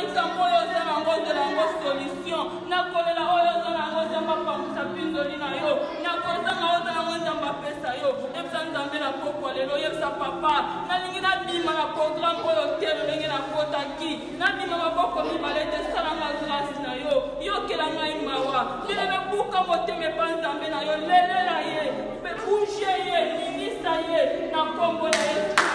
likambo oyo oza nango ozela yango solution nakolela oyo oza nango nzambe apangwisa mpindoli na yo nakozanga oza nango nzambe apesa yo yebisa nzambe na pokwa lelo yebisa papa nalingi nabima na programme oyo te lolenge nakotaki nabima maboko mibale te salanga grâce na yo yokela ngai mawa lelo buka motema epa nzambe na yo lelela ye mpe bouge ye minisa ye na kombo na ye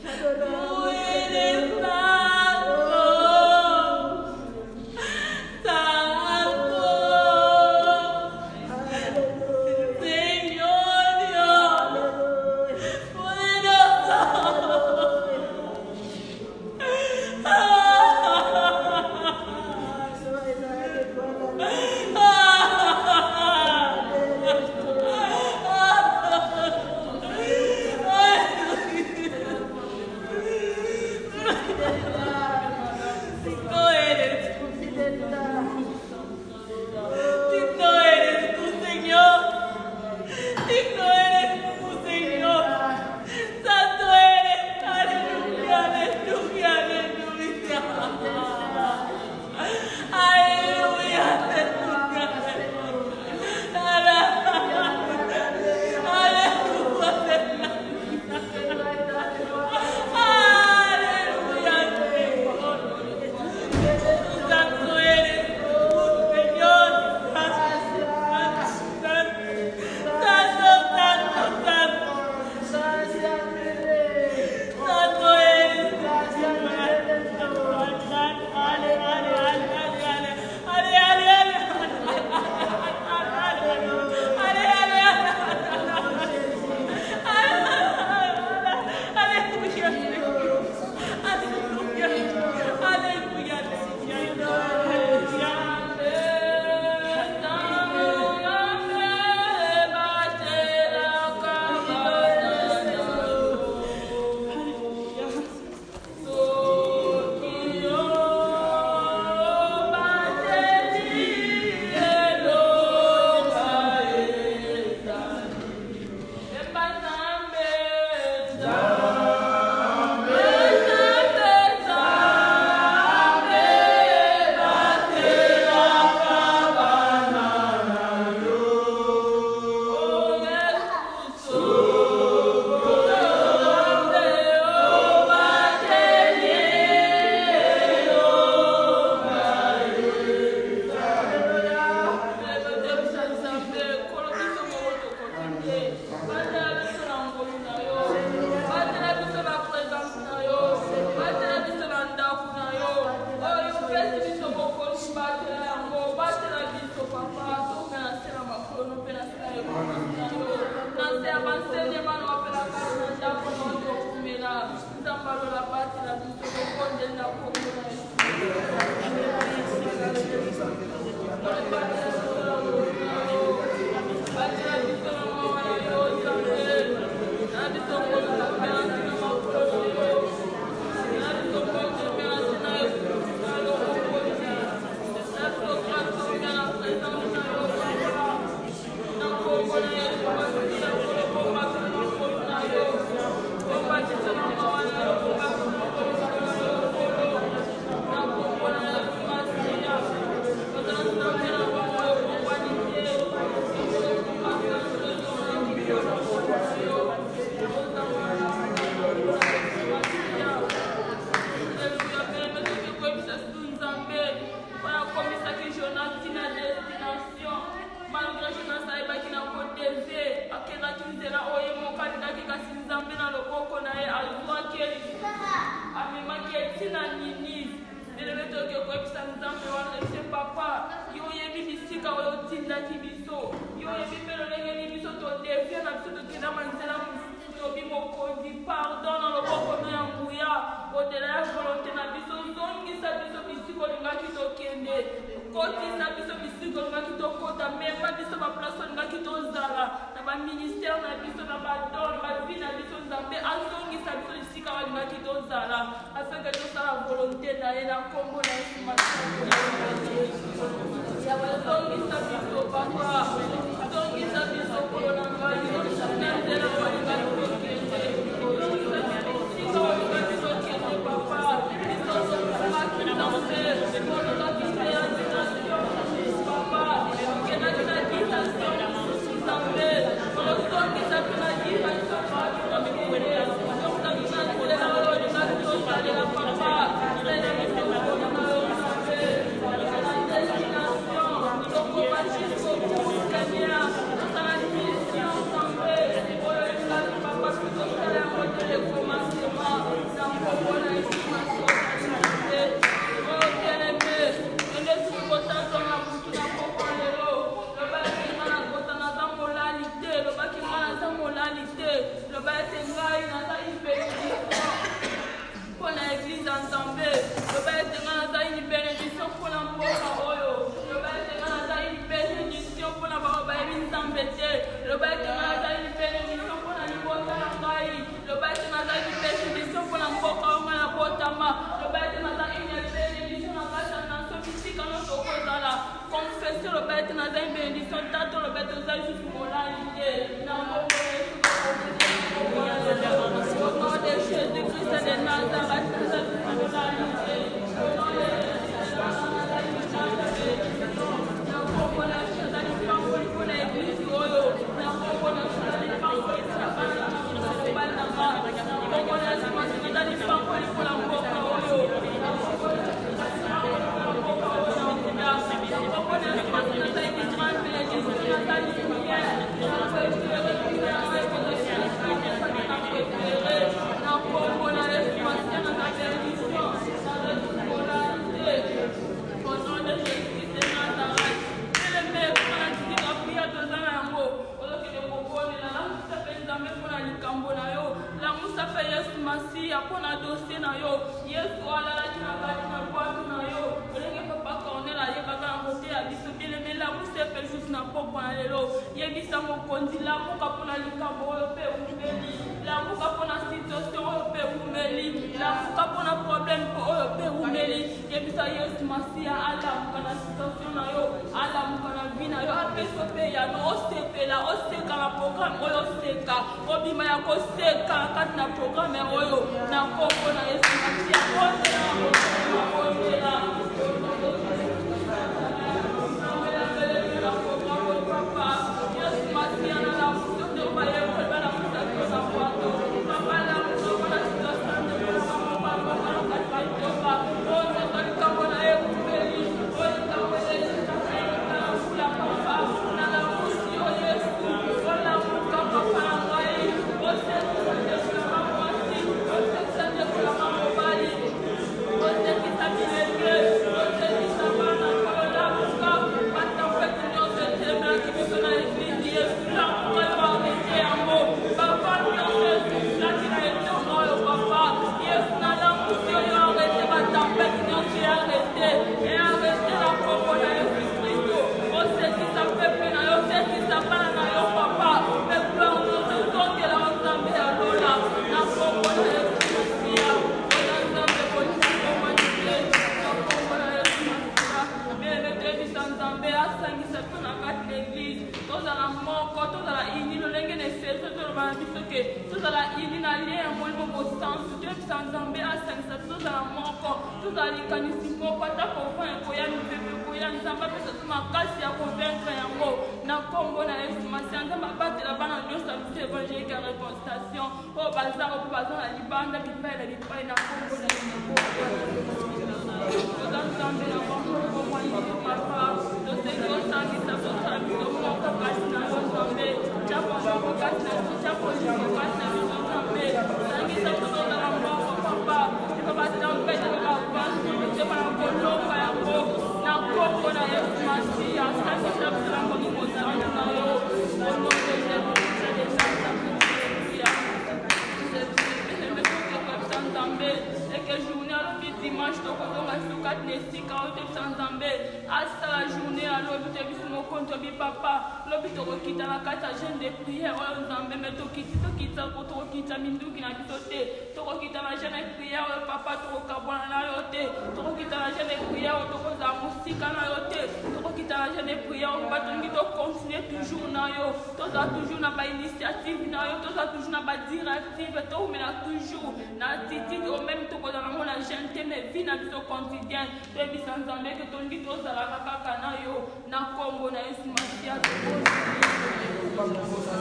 Tú eres la tindaki biso yo yebi mpe lolenge nini biso todefie na biso tokenda manzela tobi mokonzi pardon na loboko no ya nguya odela ya volonté na biso zongisa biso bisika olingaki tokende kotisa biso bisika olingaki tokota mema biso baplace olingaki tozala na baministère na biso na badon bavi na biso nzambe azongisa biso esika olingaki tozala afeke tosala volonté na ye na kombo na yesu masiku yawe zongisa biso papa zongisa biso kolo na ngai na nzela olingaki tokende zongisa biso esika olingaki tokende papa biso zongaki na nzela olingaki papa kenaki na ditation nzambe olozongisa mpe na ditation Thank you. dimanche tokozonga suka nesika oyo tebisa nzambe asala journée alobi tebisi mokonzi obi papa lobi tokokita na kati ya jeune de prière oyo nzambe me tokita po tokokita minduki na biso te tokokita na jeune de prière oyo papa tokokabwana na yo te tokokita na jeune de prière oyo tokozala mosika na yo te tokokita na jeune de prière oyo batolingi tocontinue toujours na yo tozala toujours na bainitiative na yo tozala toujours na badirective toumela toujours na attitude oyo même tokozala nango na jeune te mais vie na biso quotidien toyebisa nzambe ke tolingi tozalaka kaka na yo na kombo na yesu masiya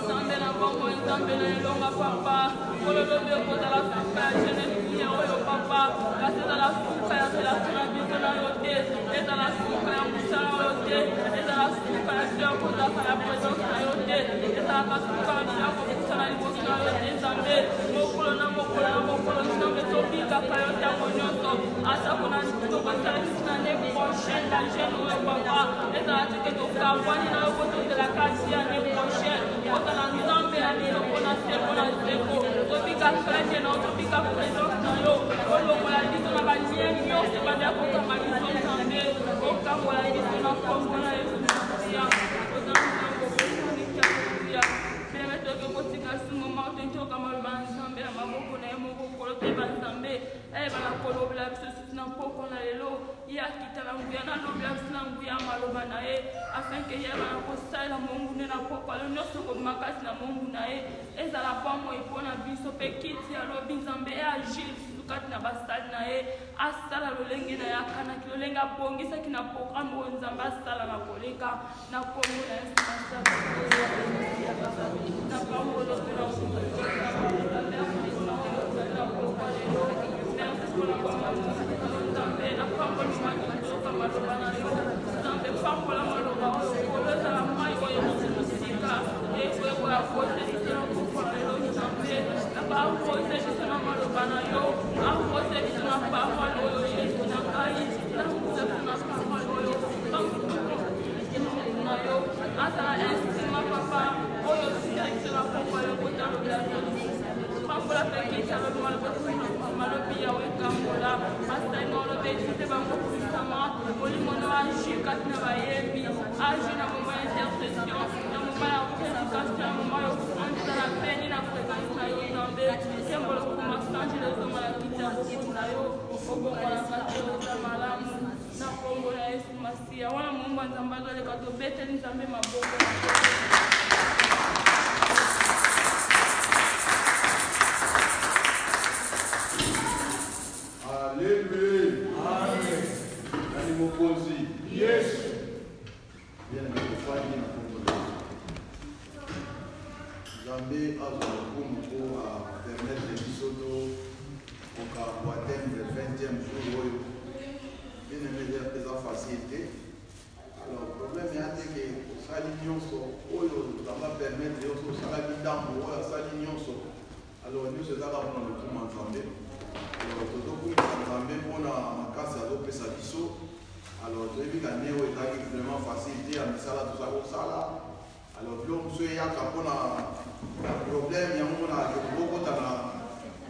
nzambe na kombo nzambe na elonga papa kololobi okozala suka ya jeune prière oyo papa kasi ezala suka ya relation na biso na yo te ezala suka ya mosala oyo te ezala suka ya biso ya kozaka ya présence na yo te ezalaka suka ya biso ya kokosala liboso na yo te nzambe mokolo na mokolo na mokolo nzambe tobikaka yo ntango nyonso atako na tokosala biso na ne prochaine na jeune oyo papa ezala teke tokabwani na yo po tozela kasi ya ne prochaine kozala nzambe ya lelo mpona seko na seko tobika krete na yo tobika présence na yo olongola biso na balie nyonso banda ya kokanga biso nzambe okangola biso na kombo na yesu masiya ozala nzambe okosanikaia meme toke kotika simoma otentoka maloba na nzambe na maboko na ye mokokolo toyeba nzambe ayebana kolobela biso susi na mpoko na lelo ye akita na nguya nalobela biso na nguya maloba na ye afin ke ye bana kosalela mongune na poko alo nyonso kobima kasi na mongu na ye ezala pamoi mpona biso mpe kiti alobi nzambe e agile kati na basali na ye asala lolenge na yakanaki lolenge abongisaki na programme oyo nzambe asala na koleka na kombo na yesu masaka na pambolo mpe na nzambe na pambolo matoka maloba na yo nzambe pambola maloba oyo kolozala mai oyo mosika ekoyekoya kose biso na koko na yo nzambe na bakose biso na maloba na yo akose biso na parole oyo yesu na ngai nakusa biso na parole oyo na yo azala instrument papa oyo sika biso na koko yo kotalobela pambola mpe kiti alobi malobi yawe ekambola asali na olobi etute bango puissama molimono agi kati na bayebi agi na moma ya intercession na moma ya prédication na moma ya ofrande na peni na présence na yo nzambe sembolo komasange lezonga na kiti ya bokoto na yo obongolaka te oza malamu na kombo na yesu masiya wana momba nzambe azoleka tobeteli nzambe maboko Alléluia. Amen. Nani mokonzi. Yes. Bien na kufanya na Mungu. Nzambe azokumu ko permettre bisoto oka atteindre 20e jour oyo. Bien aimé des facilité. Alors problème est que sali nyonso oyo tamba permettre yo so sala bidambo oyo sali nyonso. Alors nous c'est ça qu'on le trouve ensemble. Alors tozokumisa nzambe mpona makasi azopesa biso alors toyebi kane oyo ezalaki vraiment facile te ya misala toza kosala alors biloko mosusu eyaka mpona problème yango mona okokota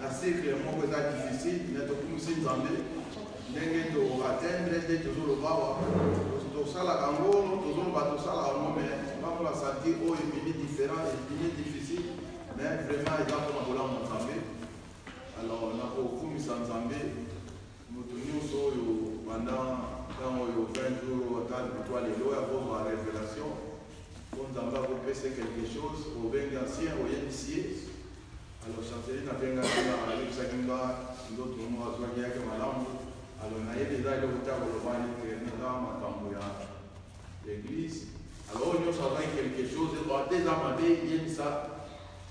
na cycle moko eza difficile me tokumisi nzambe ndenge toatteindre nde tozolobawa tosalaka yango tozoloba tosalaka yango me bamola santi oyo ebimi différent ebimi difficile mais vraiment eza mpona kolamba nzambe. Alors, on a beaucoup mis en Zambé, nous tenions pendant 20 jours, toi les lois, à la révélation. On a fait quelque chose, au Bengancien, au Yénissier. Alors, Chanceline a bien gagné la Sakinga, d'autres mots à soigner avec Madame. Alors, on a eu des ailes au retard au Lobani, qui est dans l'église. Alors, on a fait quelque chose, et des amadés, il y a ça,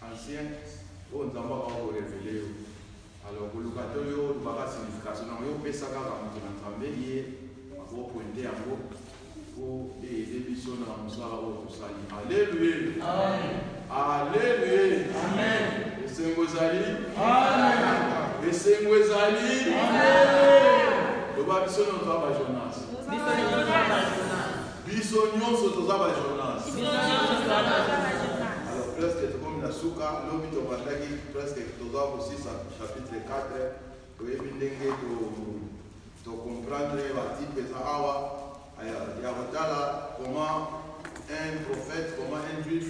ancien, on a révélé. Alors, pour le bateau, il y a une signification. Il y a une signification. Il y a une signification. Alléluia. Alléluia. Amen. Et c'est Amen. Et c'est Amen. Le baptême de notre Jonas. Bisognon sur notre Jonas. Presque comme la souka, l'homme de Bataki, presque tout aussi chapitre 4, où il y a comprendre le type de Awa. Il y a comment un prophète, comment un juif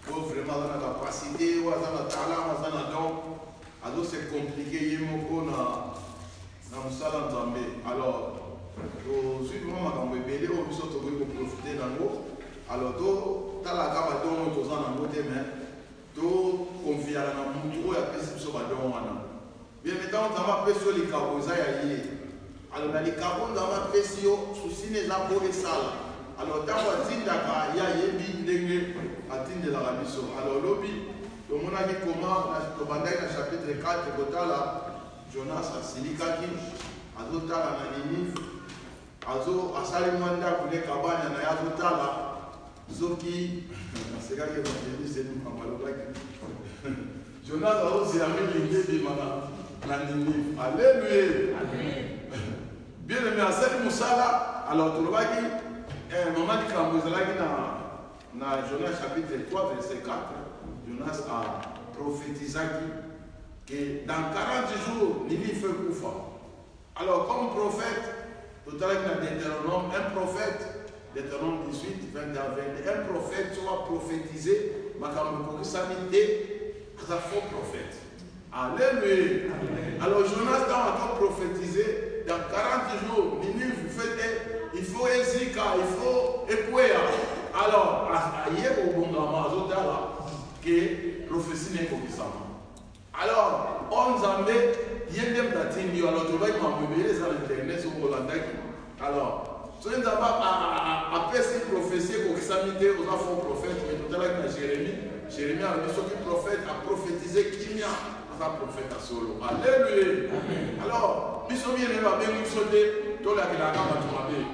peut vraiment avoir la capacité, ou avoir la talent, ou avoir la don. Alors c'est compliqué, il y a beaucoup de salle en Zambie. Alors, je suis vraiment belé, on peut profiter d'un mot. Alors, tu as la gamme de ton en côté, mais tu confies à la mouture et à la sur la don. Bien maintenant, on va faire sur les carreaux. Alors, dans les carreaux, on va faire sur les arbres et salles. Alors, dans le temps, il y a des big de la rabisso. Alors, lobby, le monde a dit comment, dans le chapitre 4, Jonas a silikaki, azotala na Ninive, asali mwanda kule kabanya na yazotala, zoki, nasekaki evangeliste ni mamalobaki. Jonas a aussi amené l'idée na Ninive. Alléluia. Bien aimé, asali musala, alors tu vois que maman dit qu'Ambozalaki na Jonas chapitre 3, verset 4, Jonas a prophétisé que dans 40 jours, Ninive fait Koufa. Alors, comme prophète, tout à l'heure, Deutéronome, un prophète, Deutéronome 18, 21, 22, un prophète soit prophétisé, mais comme pour samedi, c'est un faux prophète. Alléluia. Alors, Jonas a encore prophétisé, dans 40 jours, Ninive fait, il faut Ezika, il faut Ekwea. Alors, hier au bon moment, que prophétie n'est pas ça. Alors, on Zambé, il y a des platines, alors tu vas m'embêter sur l'internet sur Hollandais. Alors, si on a après ces prophéties pour que ça m'ait été aux enfants prophètes, mais tout à l'heure, Jérémie a dit que le prophète a prophétisé qu'il y a un prophète à solo. Alléluia. Alors, il faut bien bien sauter, tout là qui la gamme à tout rabais.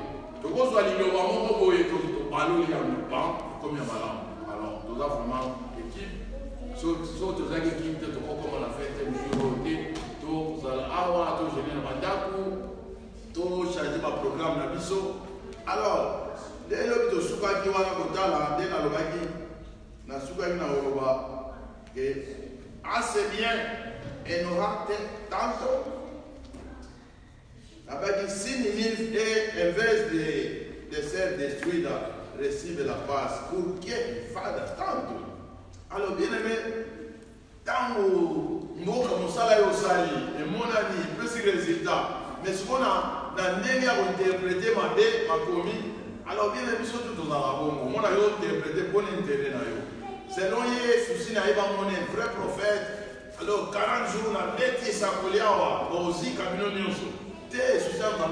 Tu vois, soit l'île au moment où il y a tout ballon, il y a un pan, comme il y a malin. Alors, tout ça vraiment équipe. So to zaki kinta to koko na fete mjuroti to zala awa to jeni na mandaku to changer ma programme na biso. Alors dès le to suka ki wana kotala dès na lobaki na suka na oroba que assez bien et nous rate tanto avec si Ninive est en vez de ser détruite reçoit la passe pour que fada tanto. Alors, bien aimé, tant que nous avons sali et mon ami, plus de résultats, mais ce qu'on a interprété ma commis, alors bien aimé, surtout dans la bonne, on a interprété bon intérêt. Selon les soucis, il y a un vrai prophète. Alors, 40 jours, on a été sacolé à aussi, camion nyonso. T'es soucis à ma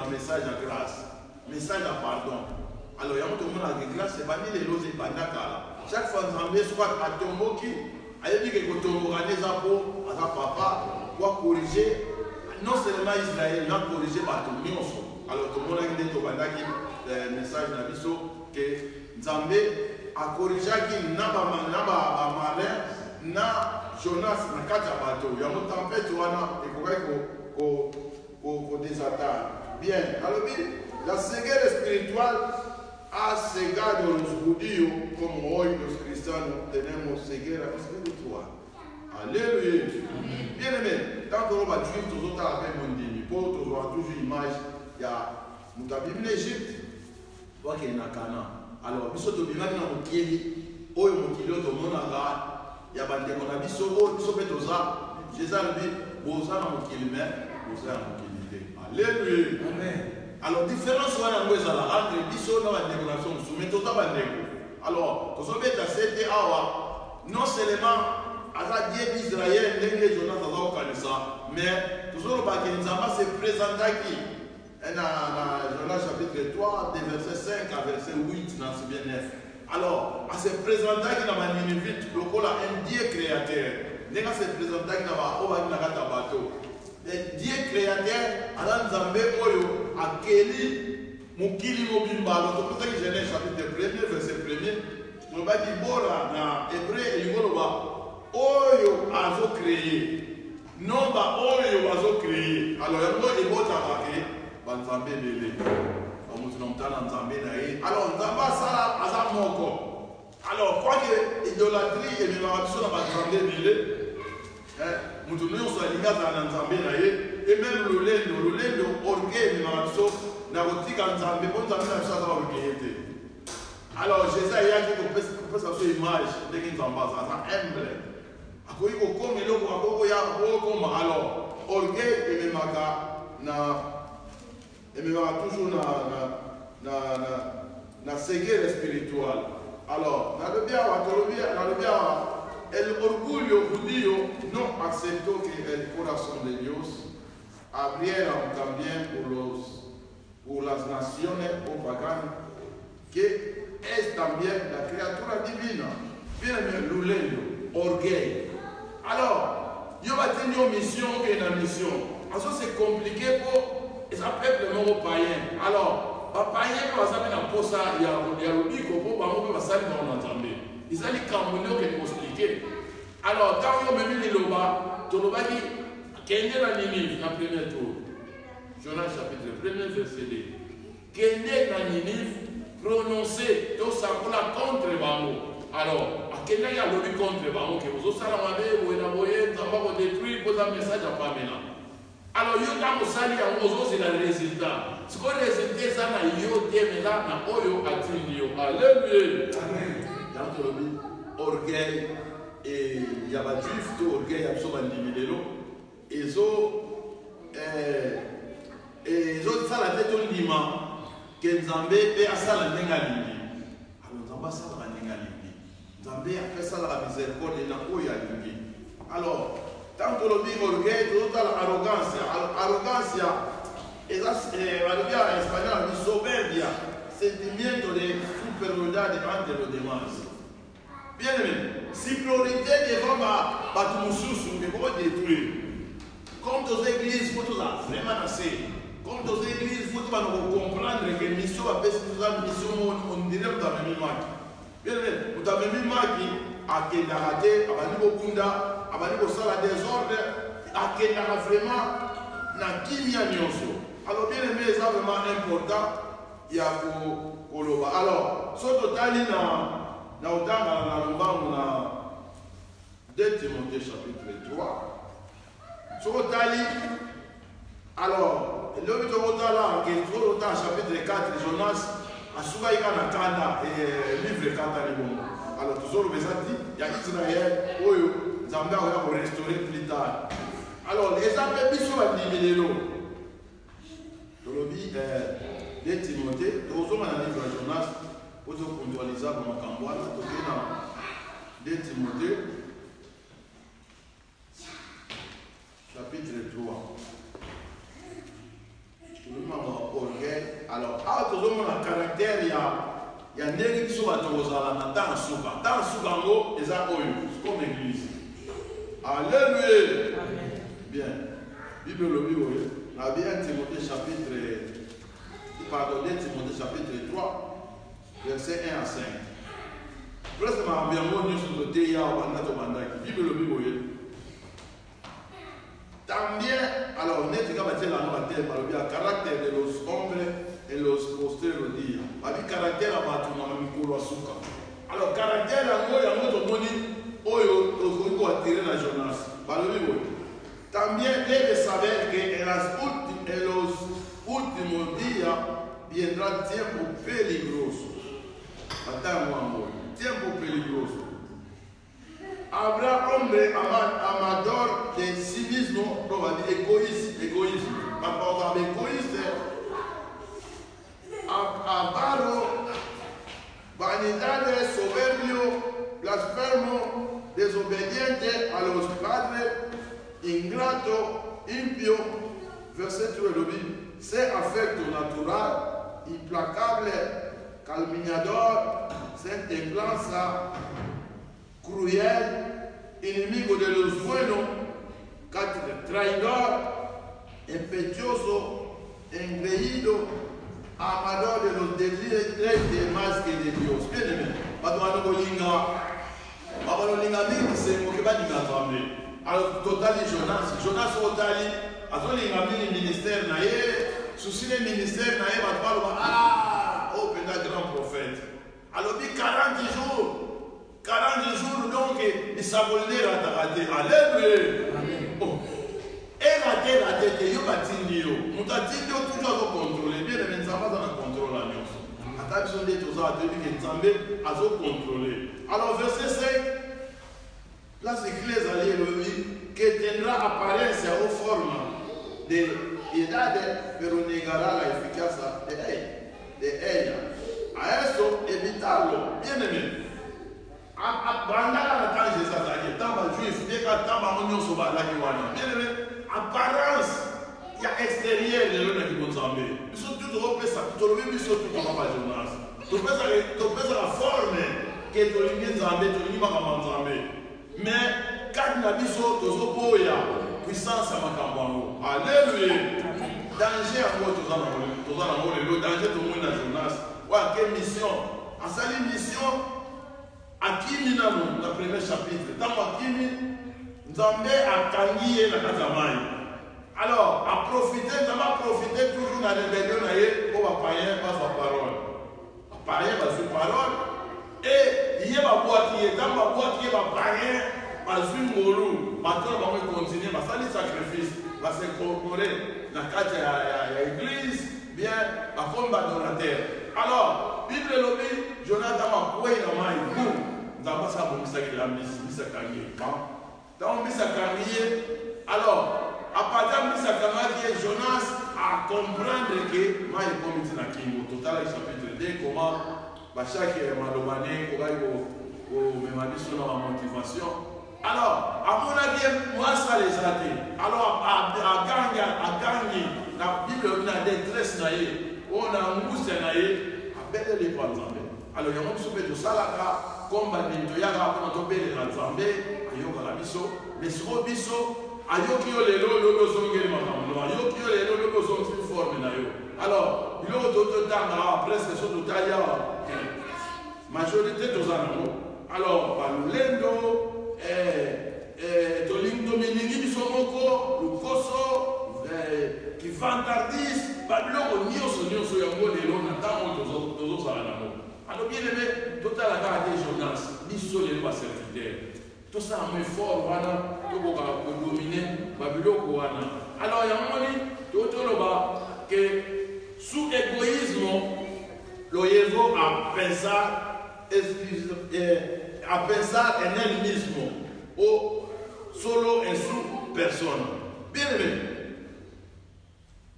message à grâce, message à pardon. Alors, il y a un monde à grâce, c'est pas mis les lots et pas chaque fois que soit à Tomboki, il dit que Tomboki a des apôts, à sa papa, doit corriger, non seulement Israël, il a corrigé par tout le monde. Alors, tout le monde a dit que le message n'a pas que Nzambé a corrigé qu'il n'a pas malin, n'a Jonas n'a pas de bateau. Il y a une tempête, il faut des attaques. Bien, alors, la ceguera spirituelle. A cegado los judíos como hoy los cristianos tenemos ceguera espiritual. Alléluia. Bien aimé, tant que l'on va juif, tous autres avec mon dîme, pour toujours image, il y a Moutabim l'Égypte, toi qui es dans Cana. Alors, il faut que tu dans le Kili, où il y a tout le monde là, il y a des gens qui sont là, Jésus a dit, vous êtes dans le Kili, mais vous êtes dans le Kili. Alléluia. Amen. Alors, différence entre Bissot et la décoration, mais tout ça va négo. Alors, vous savez, c'était non seulement à Dieu d'Israël, les Jonas à mais toujours pas que nous avons se présenté qui dans Jonas chapitre 3, des versets 5 à verset 8, dans ce bien 9. Alors, à se présenter qui dans la Ninive, le col a un Dieu créateur. Nous avons se présenter qui dans la bateau. Dieu créateur, à Nzambé Oyo, à Kéli, Moukili Mobimba, donc pour ça que Genèse chapitre 1er, verset 1er, on va dire Bora, dans Hébreu et Yugoloba, Oyo a créé, non pas Oyo a créé. Alors, il y a un mot qui est Nzambé Bélé. Alors, Nzamba Sala Azam Moko. Alors, quoi que l'idolâtrie et l'évaluation dans Nzambé Bélé, nous devons soit liés à Nzambé et même le lait orgueil nakotika nzambe mpo nzambe na biso aza bakokeye te. Alors Jésus ayaki kopesa biso image ndenge nzambe aza humble akoki kokoma eloko akokoya kokoma. Alors orgueil ememaka toujours na ceguera spiritual. Alors nalobi awa el orgullo judío no aceptó que el corazón de Dios abriera también por las naciones o paganas, que es también la criatura divina. Viene l'ulendo, orgueil. Alors, yo va tenir une mission que une mission. Alors c'est compliqué pour les peuple non païen. Alors, les païens qui vont na posa ya lobiko pour bango ba sali na entendre. Ils allaient camouler que expliquer. Alors, quand yo même les loba, to loba qui kende na Ninive na premier tour. Jonas chapitre 1er verset 2. Kende na Ninive prononcer to sakola contre bango. Alors, à quel moment il y a contre bango que vous osala mabe ou na boye nzamba ko détruire pour un message à pas maintenant. Alors, yo dans osali ya ozo c'est le résultat. Ce qu'on résultat ça na yo te là na oyo atindi yo. Alléluia. Amen. Dans le orgueil et il y a pas juif to orgueil absolument individuel et ça la tête au lima que Nzambe peut asala ndenga lingi. Alors Nzamba sala ndenga lingi. Nzambe a fait ça la miséricorde na oya lingi. Alors tant que le dit orgueil, tout l'arrogance, et ça va dire en espagnol, soberbia, sentimiento de superioridad ante los demás. Bien aimé, supériorité devant Batumususu, mais comment détruire? Comme aux églises, il faut tout ça vraiment assez. Comme aux églises, il faut comprendre que la mission va faire une mission, on dirait que vous avez mis marque. Bien aimé, vous avez mis marque à Kendaraté, à Baniko Kunda, à Baniko Sala désordre, à Kendara vraiment, na Kimia Nyonso. Alors bien aimé, c'est vraiment important, il y a pour le bas. Alors, ce total, na otanga na lombango na 2 Timothée chapitre 3. Sur Otali, alors, le but de Otala, qui est trop longtemps, chapitre 4, Jonas, a souvent eu un kanda et livre kanda libongo. Alors, toujours le Bézati, il y a Israël, Oyo, Zambia, on va restaurer plus tard. Alors, les appels bisous à Nibelelo. Dans le but de Timothée, nous avons un livre de Jonas. Pour contrôler ça comme un cambois, dans 2 Timothée, chapitre 3. Alors, un caractère, il y a un nez qui soit dans le souka. Dans le souka, il y a comme l'église. Alléluia. Bien. Bible le Bible. La Bible Timothée chapitre 3. Verset 1 à 5. Presque ma bien nous sur le Théa ou Banato Bandaki. Bible le Bible. También, alors, n'est-ce pas que la nouvelle par le caractère de los hombres et los postérieurs dire. Avec caractère à battre, on a mis pour le souka. Alors, caractère à moi, il y a un autre moni, oyo, on va attirer la jeunesse. Par le Bible. También debe saber que en los últimos días vendrá tiempo peligroso. Tiempo peligroso. Habrá hombre amador de sí mismo, egoísmo. Para egoísta, avaro, vanidades, soberbio, blasfemo, desobediente a los padres, ingrato, impio. Verset 3 c'est affecto natural, implacable, calumniador, sin templanza, cruel, enemigo de los buenos, traidor, impetuoso, engreído, amador de los deleites más que de Dios. Bien aimé, Badouano Bolinga, Babalolinga Mimi, c'est mon Kebalinga Famille. Alors, totali Jonas Otali, Azolinga Mimi ministère naïe, souci le ministère naïe, oh, peut-être grand prophète. Alors, 40 jours. 40 jours, donc, il s'abonnait à ta tête. Alléluia. Et la tête, il y a un tindio. On t'a dit toujours contrôler. Bien, besoin d'être aux ateliers que Nzambe a contrôlé. Alors, verset 5, là c'est clair, que tendra apparence aux formes de idade, pero negará la eficacia de ella. A eso evitarlo, bien aimé. Bandala na temps Jésus azali, tamba juif, dès que tamba monyo soba la kiwana. Bien aimé, apparence il y a extérieur de l'homme qui vous Nzambe. Ils sont tous repés ça, tout le monde sont tous comme pas Jonas. Tu peux la forme que tu l'as Nzambe, tu l'as pas comme Nzambe. Mais quand na biso tozo boya puissance à makambo. Alléluia. Danger à moi tous en le danger tout le monde na Jonas. Wa quelle mission? À sa mission à Kimi na le premier chapitre. Dans Kimi Nzambe a kangié na katamai. Alors, à profiter, ça va profiter toujours dans la rébellion pour les païens par sa parole. Les païens par sa parole. Et il y a ma boîte qui est dans ma boîte qui est ma païen par une morue. Maintenant, on va continuer, on va faire des sacrifices, on va s'incorporer dans l'église, bien, à fond d'adorateur. Alors, Bible lobby, Jonathan m'a poué dans ma boum. Nous avons ça pour la mise à carrière. Dans la mise à carrière, alors, à partir de sa camarade, Jonas a comprendre que moi je commis na kingo total chapitre 2 comment chaque malobane ko memani sur la motivation. Alors à mon avis moi ça les a dit. Alors à gagner la Bible na détresse na ye on a nguse na ye appelle les pas Nzambe. Alors il y a un souper de salaka combat de yaka pour tomber na Nzambe ayoka la biso mais sur biso ayoki yo lelo lolo zongeli makambo ayoki yo lelo lolo zongi forme na yo. Alors biloko totanga presque so totalia majorité tozana ngo. Alors balulendo tolingo miningi biso moko lukoso qui vantardise babiloko nyonso yango lelo na ntango tozosala nango. Alors bien aimé totalaka ate Jonas biso lelo baserviteur tout ça est fort, voilà, tout le monde dominer Babylone. Alors, il y a un moment tout que sous égoïsme, le Yévo a pensé un ennemisme au solo et sous personne. Bien aimé,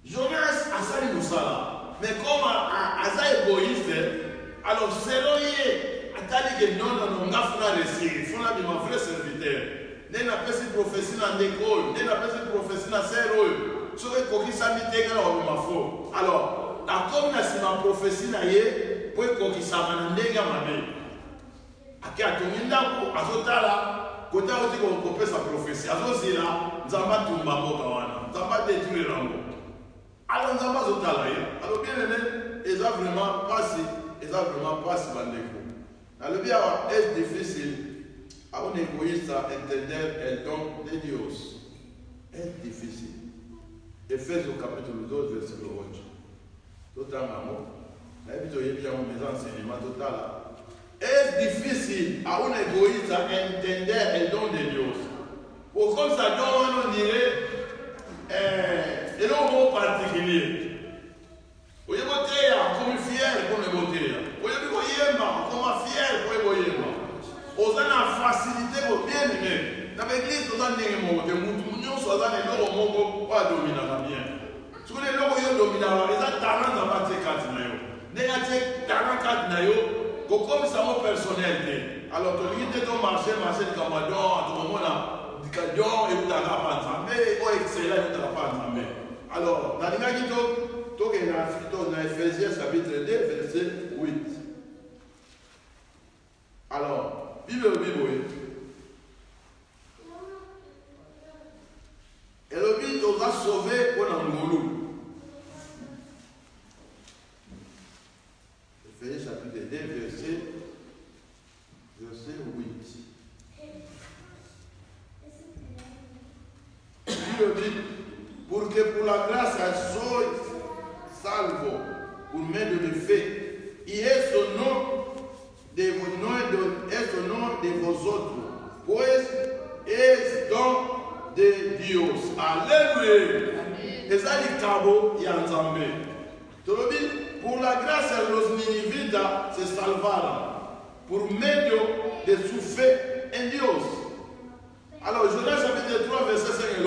Jonas a sali Moussala, mais comme à égoïste, alors c'est l'oyer. Atali que non, on a fait la récit, il faut la vie, mon frère serviteur. N'est pas fait cette prophétie dans l'école, n'est pas fait cette prophétie dans ses rôles. Ce que Koki Samité, ma foi. Alors, la comme na prophétie na ye, pour Koki Samande, ma bé. Aki atonginda ko azotala, kota oti ko kopé sa prophétie. Azozila, nzamba tumba mboka wana, nzamba détruire rango. Alors nzamba azotala ye. Alors bien aimé, ils ont vraiment passé bandeko. Le bien est difficile à un égoïste à entender le don de Dieu. C'est difficile. Ephésiens au chapitre 12, verset 8. Totalement. Est difficile à un égoïste à entender le don de Dieu. Pour comme ça, on dirait un mot particulier. Vous voyez, comme fier pour le voter. Vous voyez, comme fier pour le voter. Vous avez la facilité pour bien aimer. Dans l'église, vous avez des mots de moutons, vous avez des mots pour dominer bien. Si vous avez des mots pour dominer, vous avez des talents dans votre carte. Vous avez des talents dans votre carte. Comme ça, mon personnel. Alors, tu lis ton marché de Camadon, à tout moment là, du Cadion, et vous avez pas ensemble. Mais, excellent, vous n'avez pas ensemble. Alors, dans les gens dans Ephésiens chapitre 2, verset 8. Alors, Bible. Et le but, on va sauver pour l'Angolou. Ephésiens chapitre 2, verset 8. Bible dit, pour que pour la grâce à soit salvo, pour mettre de fait, il est son nom de vos noms et son nom de vos autres, pues est don de Dieu. Alléluia. Et ça dit cabo y a Nzambe. Por la gracia los ninivitas se salvaron por medio de su fe en Dios. Alors, Jonas chapitre 3, verset 5,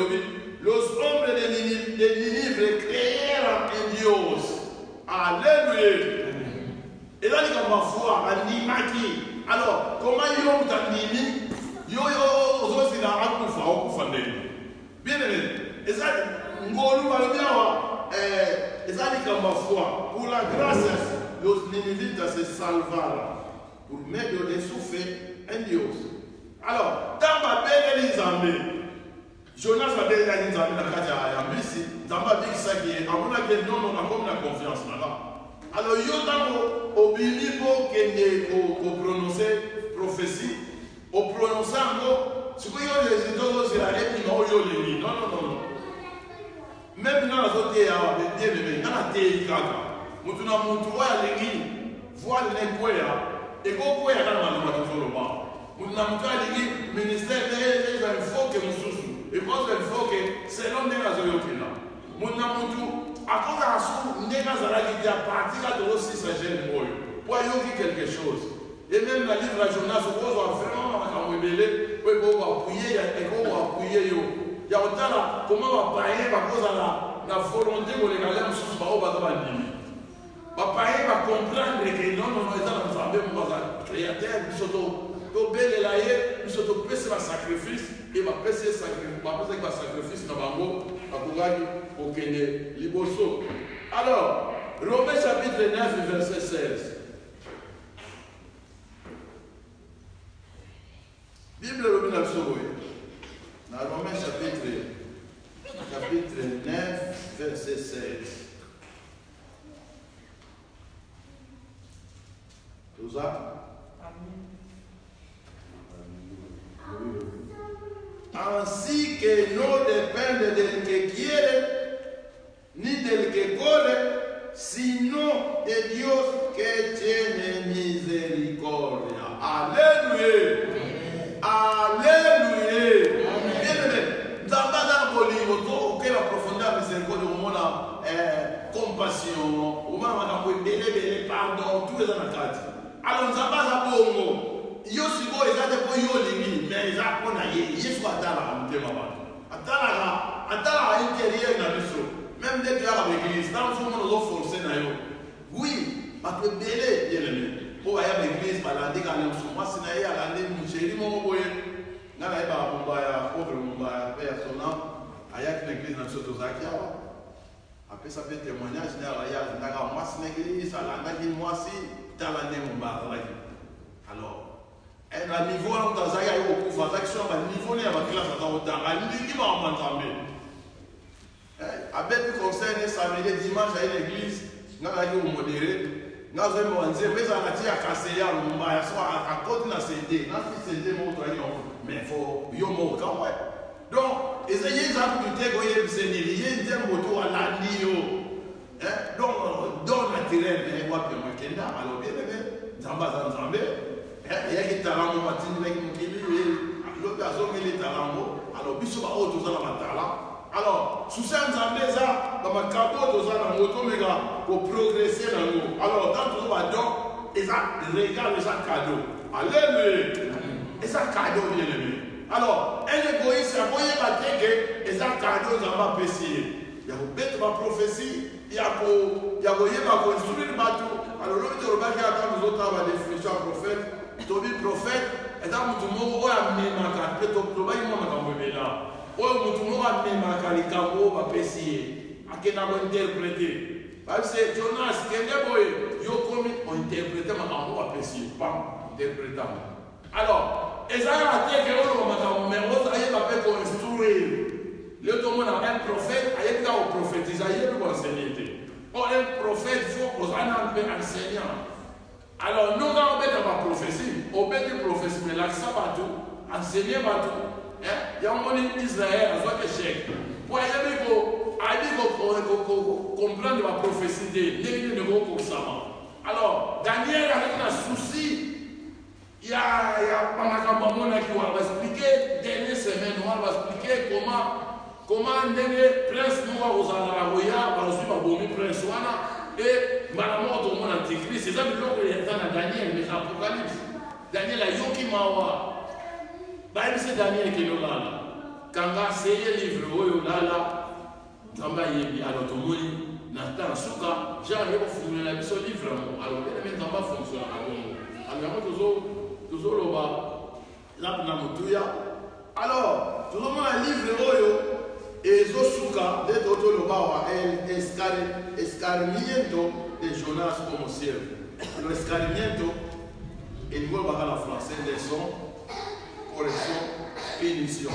los hombres de Ninive creyeron en Dios. Alléluia. Et là, il y a ma foi, animaki. Alors, comment ils ont animé? Yo, aussi, il a un peu de bien aimé. Et ça, ngolu malobia et ça dit comme ma foi. Pour la grâce, los ninivitas se salvaron pour medio de su fe en Dios. Alors, dans ma belle Elisabeth, Jonas va belle Elisabeth dans le cas de Yambisi, dans ma belle Saki, à mon avis, non, on a comme la confiance là-bas. Alors, yo dans au bilibo qu'on prononcer prophétie, au prononcer un mot, ce que yo les idoles c'est la réplique, non, yo les lit. Non. Même dans la zone bien aimé, dans la terre, nous avons les lignes, voir les poids, et qu'on peut y aller dans le bas. Nous avons le ministère de il faut que nous sousons. Et parce qu'il faut que c'est l'homme de la zone. Nous avons tout, à cause de la source, nous avons dit à partir de aussi ce gène pour y quelque chose. Et même la livre de la journée, je pense vraiment à rebeller, pour appuyer, et pour appuyer. Il y a autant là, comment on va payer à cause de la volonté pour les galères sous ce bas va payer va comprendre que non, ils ont entendu mon créateur, nous sommes belles et nous sommes pressés à sacrifice, et va presser sacrifice dans le bango, à Kouragi, au Kenya, Liboso. Alors, Romains chapitre 9, verset 16. Bible Romains dans Romains chapitre 9, verset 16. Tout ça? Ainsi que no depende del que quiere, ni del que corre, sino de Dios que tiene misericordia. Alléluia. Alléluia. Bien-aimé, dans la Bolivie, quelle profondeur miséricorde, au monde compassion, au moment où on peut pardon, tous les ans. Alors nous avons un bon yo sibo ezate ko yo lingi mais ezako na ye yesu atala mtema ba atala intérieur na biso même dès que la église dans ce monde nous forcer na yo oui parce que belé bien aimé pour aller à l'église balade quand nous sommes sina ya la ne mcheri mo boye na la ba bomba ya pauvre bomba ya persona aya l'église na soto zakia après ça fait témoignage na ya ndaka moi sina église ala ndaki moi si tala ne bomba alors et à niveau où dans Zaya au pouvoir d'action à niveau n'est à classe dans autant à l'unique va en entamé avec le conseil de samedi dimanche à l'église n'a pas eu modéré n'a pas eu mais ça a été à casser à Mumbai soit à côté de la CD n'a pas CD mon traîneau mais faut yo mon quand ouais donc essayez ça pour te goyer Seigneur il y a un moto à la nio donc dans naturel mais moi que moi kenda alors bien aimé zamba zambé il y a des talents qui sont alors biso ba auto za na matala alors sous ça nzambeza ba makabo to za na moto mega pour progresser dans nous alors dans tout ba donc et ça regarde ça cadeau alléluia et ça cadeau bien aimé alors un égoïste a voyé ba teke et ça cadeau za ba pesier il y a bête ba prophétie il y a voyé ba construire ba tout alors l'autre roba qui attend nous autres ba définition prophète Tobi prophète, et dans le monde où a mis ma carte, peut-être que l'on va là. Où le monde a mis ma carte, il va passer. À quel moment interpréter? Parce que Jonas, quel est le yo comme interpréter ma carte, va passer. Pas interpréter. Alors, et ça a été que l'on va mais on va faire construire. Le monde a un prophète, il y a un prophétise, il y a un enseigner. Or, un prophète, il faut qu'on ait un enseignant. Alors, nous avons fait ma prophétie, on fait une prophétie, mais l'accent va tout, enseigner va tout. Il y a un moment Israël, à soit échec. Pour aller comprendre ma prophétie de l'église de Goko Sama. Alors, Daniel a un souci. Il y a Pamakamamona qui va expliquer, dernière semaine, on va expliquer comment prince nous va aux Alaroya, va suivre à Bomi Prince Wana. et maman tout le monde antichrist, c'est ça que l'on est dans Daniel, mais Apocalypse. Daniel a yoki mawa. Bah, c'est Daniel qui est là. Quand c'est le livre où il est là, Zamba yebi alors tout le monde n'attend souka, j'ai arrivé au fond de la mission livre. Alors les mêmes Zamba fonctionnent à Congo. Alors toujours le bas, là na mutuya. Alors tout le monde a livre oyo et zo souka de toto le bas el escarmiento de Jonas como cielo. Alors escarmiento et niveau la français leçon, correction, punition.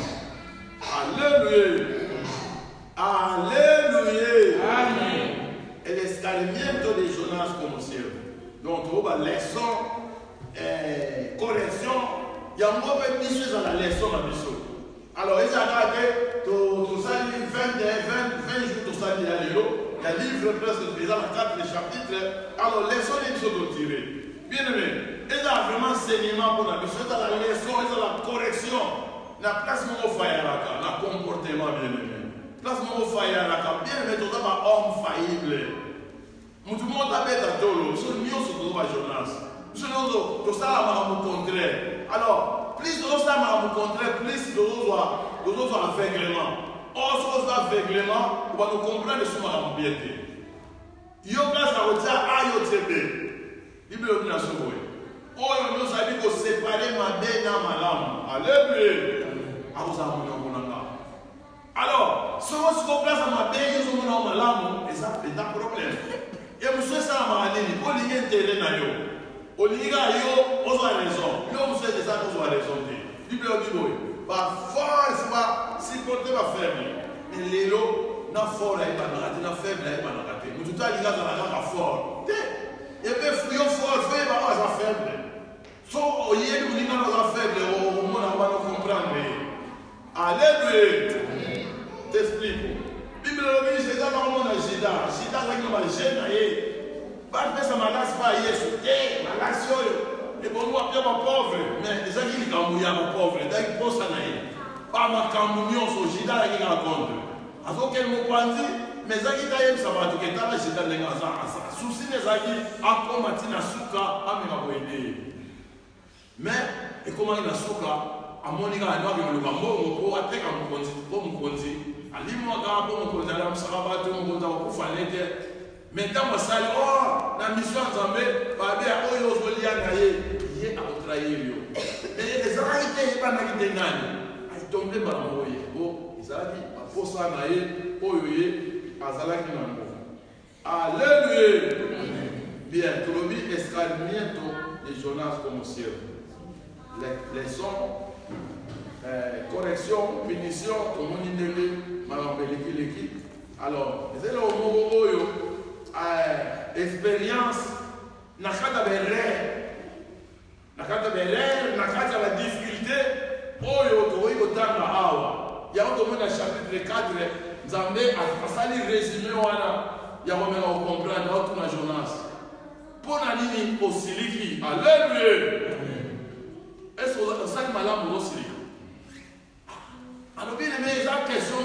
Alléluia. Alléluia. Amen. El escarmiento de Jonas como siervo. Donc, on va leçon, correction. Il y a un mauvais mission dans la leçon à mission. Alors, il y a tout ça, 20 jours, tout ça, il y a livre presque déjà 4 chapitres. Alors, leçon, il faut tirer. Bien aimé, il y a vraiment enseignement pour la mission, il y a la leçon, il y a la correction. La place où on fait la comportement bien aimé. Place où on fait la bien aimé, tout ça va homme faillible. Tout le monde a fait un tolo, ce n'est pas Jonas. Ce n'est pas ça, au contraire. Alors, plus de ça, au contraire, plus de choses aveuglement. Or, ce sont aveuglement, on va nous comprendre ce qu'on a empiété. Yoga, ça veut dire Ayotebe. Bible est bien sûr. Oh, nous avons dit que séparer ma bête dans ma lame. Alléluia. Alors, si on se place à ma bête, ils ont ma lame, et ça, c'est un problème. Et monsieur, ça m'a dit, il faut lier terrain à yo. Au liga yo, on a raison. Yo, monsieur, c'est ça qu'on a raison. Bible dit, par force, si côté va faible. Mais les lots, na fort, il va rater, na faible, il va rater. Mais tout à l'heure, il va fort. Et puis, fouillon fort, fait, il va faible. So, au lieu de dire qu'on a faible, au monde, on va nous comprendre. Alléluia. T'explique. Bible dit, c'est ça qu'on a Jida. Jida, c'est qu'on a gêné. Pas de ça, ma lasse pas Yesu. Ma lasse, et bon, nous, après, ma pauvre. Mais les gens qui sont mouillés, ma pauvre, ils pensent à naïe. Pas ma camunion, sur Jida, qui raconte. Alors, quel mot pas dit, mais les gens qui sont ça va tout que t'as la Jida, les gens, ça. Souci, les gens qui ont combattu la souka, à me aider. Mais, et comment il a souka? À mon égard, il y a le gambo, on peut attaquer à mon conti. À l'immobilier, pour mon conti, à l'amsaraba, tout mon conti, au fallait. Maintenant, on s'allie, oh, la mission en Zambé, par bien, oh, il y a aussi lié, il y a à trahir. Mais les arrêtés, il n'y a pas de nani. Il tombe par le moyen. Oh, ils ont dit, à force à naïe, oh, il y a à Zalaki Nango. Alléluia. Bien, tout le monde escarmiento de Jonas comme ciel. Les sons. Correction, punition, tout le monde est aimé, madame l'équipe. Alors, c'est là où expérience, n'a pas de la difficulté, il y a un chapitre 4, Zambé a sali résumé, il y a un comprendre, il y a Jonas. Pour la ligne au Siliki, alléluia. Est-ce que vous avez malade au Siliki? Alors, bien aimé, il y a une question,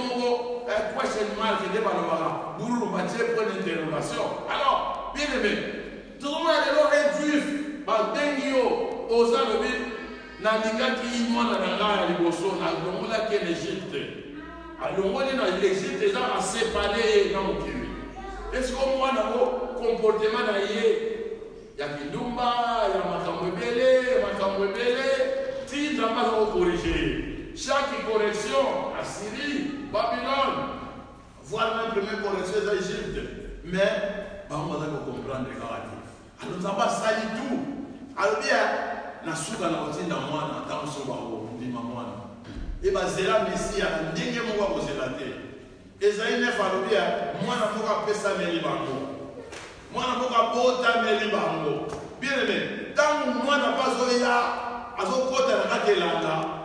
question mark, qui est débat, pour point d'interrogation. Alors, bien aimé, tout le monde est juif, Bengio, Ozanobi, Nalinga qui est moi dans la Liboso, dans l'Égypte. Alors, l'Égypte, les gens ont séparé dans le pays. Est-ce que moi, dans le comportement, il y a Kindumba, il y a Makambwebele, si j'en pas corriger. Chaque correction, Assyrie, Babylone, voir la première correction d'Égypte. Mais, on va comprendre les caractères. Alors, nous n'avons pas sali tout. Alors, bien, la soupe à la routine dans moi, dans le soir, dit maman. Et bien, c'est là, Messie, à l'ingé, moi, vous êtes là. Et ça y est, bien, moi, je ne peux pas faire ça, mais moi, je ne peux pas faire mais bien aimé, tant que moi, je n'ai pas fait ça, à ce côté, je n'ai pas fait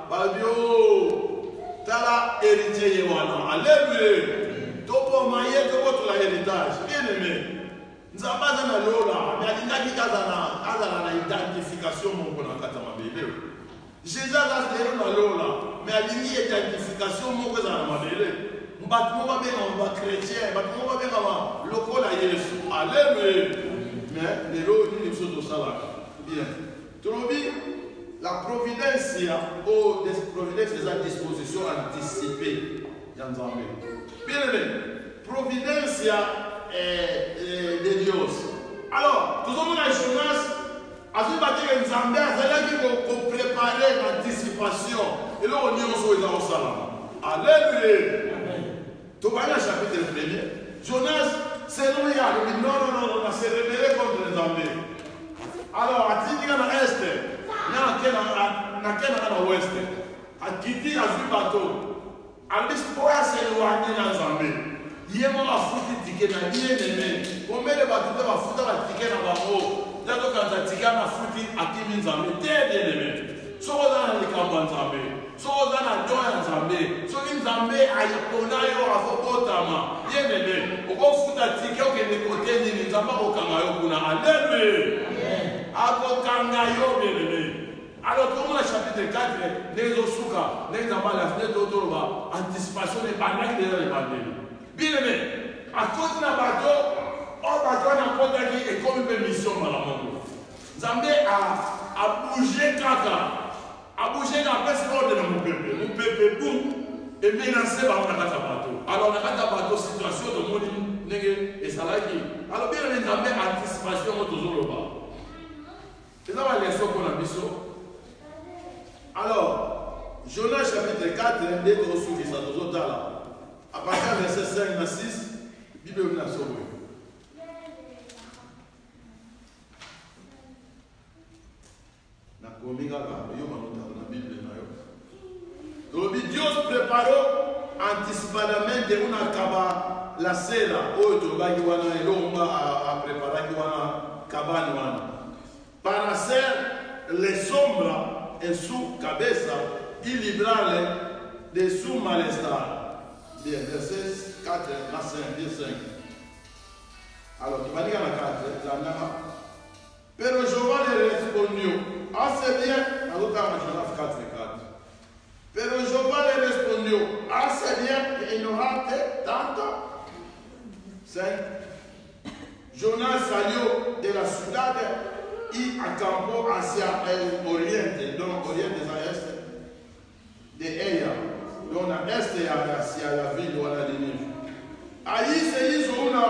Babio, tala héritier Yewana. Alléluia. Topo maye, topo tout l'héritage. Bien aimé. Nous n'avons pas dans la lola. Mais il y a une identification pour la katama bébé. Jésus a dit dans la lola. Mais il y a une identification pour la bébé. Nous ne sommes pas chrétiens. Nous ne sommes pas local à Jésus. Alléluia. les lots ni les choses de ça. Bien. La providence, c'est la disposition anticipée. Bien aimé, providence de Dieu. Alors, tout le monde a Jonas, à ce moment où Nzambe a préparé l'anticipation. Et là, on y est au salam. Alléluia. Tout le monde a chapitre 1er. Jonas, c'est non, on s'est rebellé contre Nzambe. Alors, à Tini, dans l'Est, dans l'Ouest, à Kiti, à ce bateau, à l'espoir, c'est éloigné dans Nzambe. Il y a un foutu ticket dans l'INM. Combien de bateaux va foutre un ticket dans la roue? Il y a un ticket dans la foutu à qui Nzambe. Très bien aimé. So dans les camps Nzambe. So dans la joie Nzambe. So Nzambe a yaponayo a fokotama. Bien aimé. Au bon foutre un ticket au côté de Nzambe au Kangayo kuna. Alléluia. A Kangayo bien aimé. Alors, comme le chapitre 4, les Osuka, les Nzamba, les Totoroba, anticipation des bananes de les bananes. Bien aimé, à cause d'un bateau, on a et comme une mission dans la monde. Zambé a bougé caca, a bougé la personne de mon peuple, boum, et menacé par un bateau. Alors, on a un bateau, situation de monde, et ça l'a dit. Alors, bien aimé, Zambé, anticipation, on toujours le bas. C'est ça la leçon qu'on a mis sur. Alors, Jonas chapitre 4, les deux sous qui sont là. À partir du verset 5 à 6, la Bible est sauvée. Donc, Dieu préparó anticipadamente una kaba la cera, o tobagi wana elonga a preparar wana cabana wana, para hacer le sombra en su cabeza y librarle de su malestar. Bien, verset 4, la 5, 5. Alors, tu vas dire la 4, la Nama. Pero Jehová le respondió, hace bien, alors tu as 4, 4. Pero Jehová le respondió, hace bien de ignorarte tanto. 5. Jonas salió de la ciudad y acampó hacia el oriente, donc oriente hacia este, de ella. Donc, este hacia la ville de Nínive. Allí se hizo una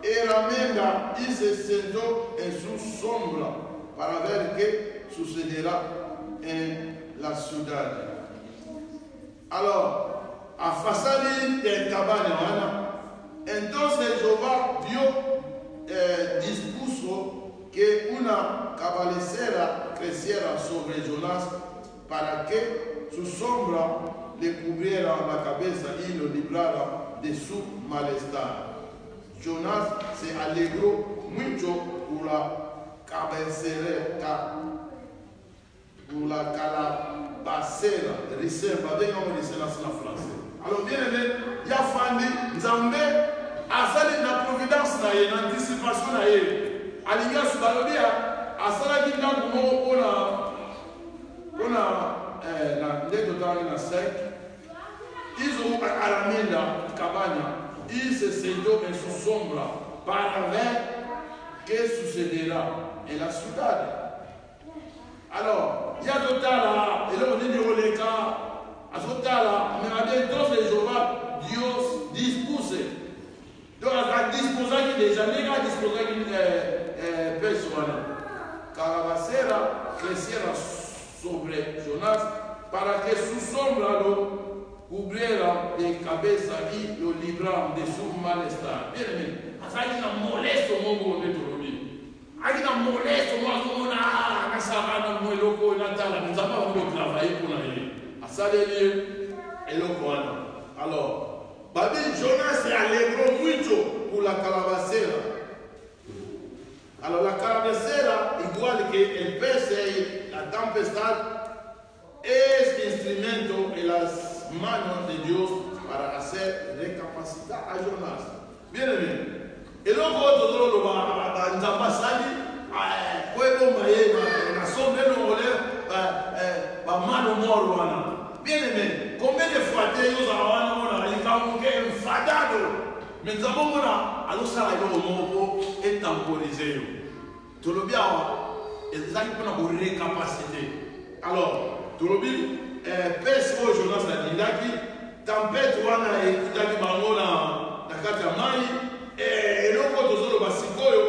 herramienta y se sentó en su sombra para ver qué sucederá en la ciudad. Alors, a Fasali del Cabana, entonces Jehová dispuso que una cabecera creciera sobre Jonás para que su sombra le cubriera la cabeza y lo librara de su malestar. Jonás se alegró mucho por la cabecera, por la calabacera, reserva, digamos de la français. Alors bien aimé, il y a Fandi, Nzambe, asali na providence na ye, na anticipation na ye. Alinga subalobia, asala kinga kumo na ndeto tani na 5. Ils ont armé la cabane, ils se sentent en sous sombra para ver que sucederá en la ciudad. Alors, il y a d'autres là, et là on est dit au Leka, à ce là, mais bien entonces Jehová, Dios dispuse. Donc, a disposé qui déjà, les gars disposé qui personne. Calabacera creciera sobre Jonás para que su sombra lo cubriera de cabeza y lo librara de su malestar. Bien aimé, hay una molestia mongo de Torobi. Hay una molestia mongo na sabana muy loco na tala. Nous avons travaillé pour la. Asaleli et loco. Alors, Babi Jonas se alegró mucho por la calabacera. Alors la calabacera, igual que el pez y la tempestad, es instrumento en las manos de Dios para hacer recapacitar a Jonás. Bien aimé. Et luego todo lo va a Nzambasali, pueblo maye, nación de no va mano moro. Bien aimé. Combien de fois Dios a il va que enfadado. Mais nous avons a lo sala yo mopo et temporisé. tolobi awa ezali mpona korecapacité. Alors tolobi pesi oyo Jonas alindaki tempête wana ekutaki bango na kati ya mai eloko tozoloba sikoyo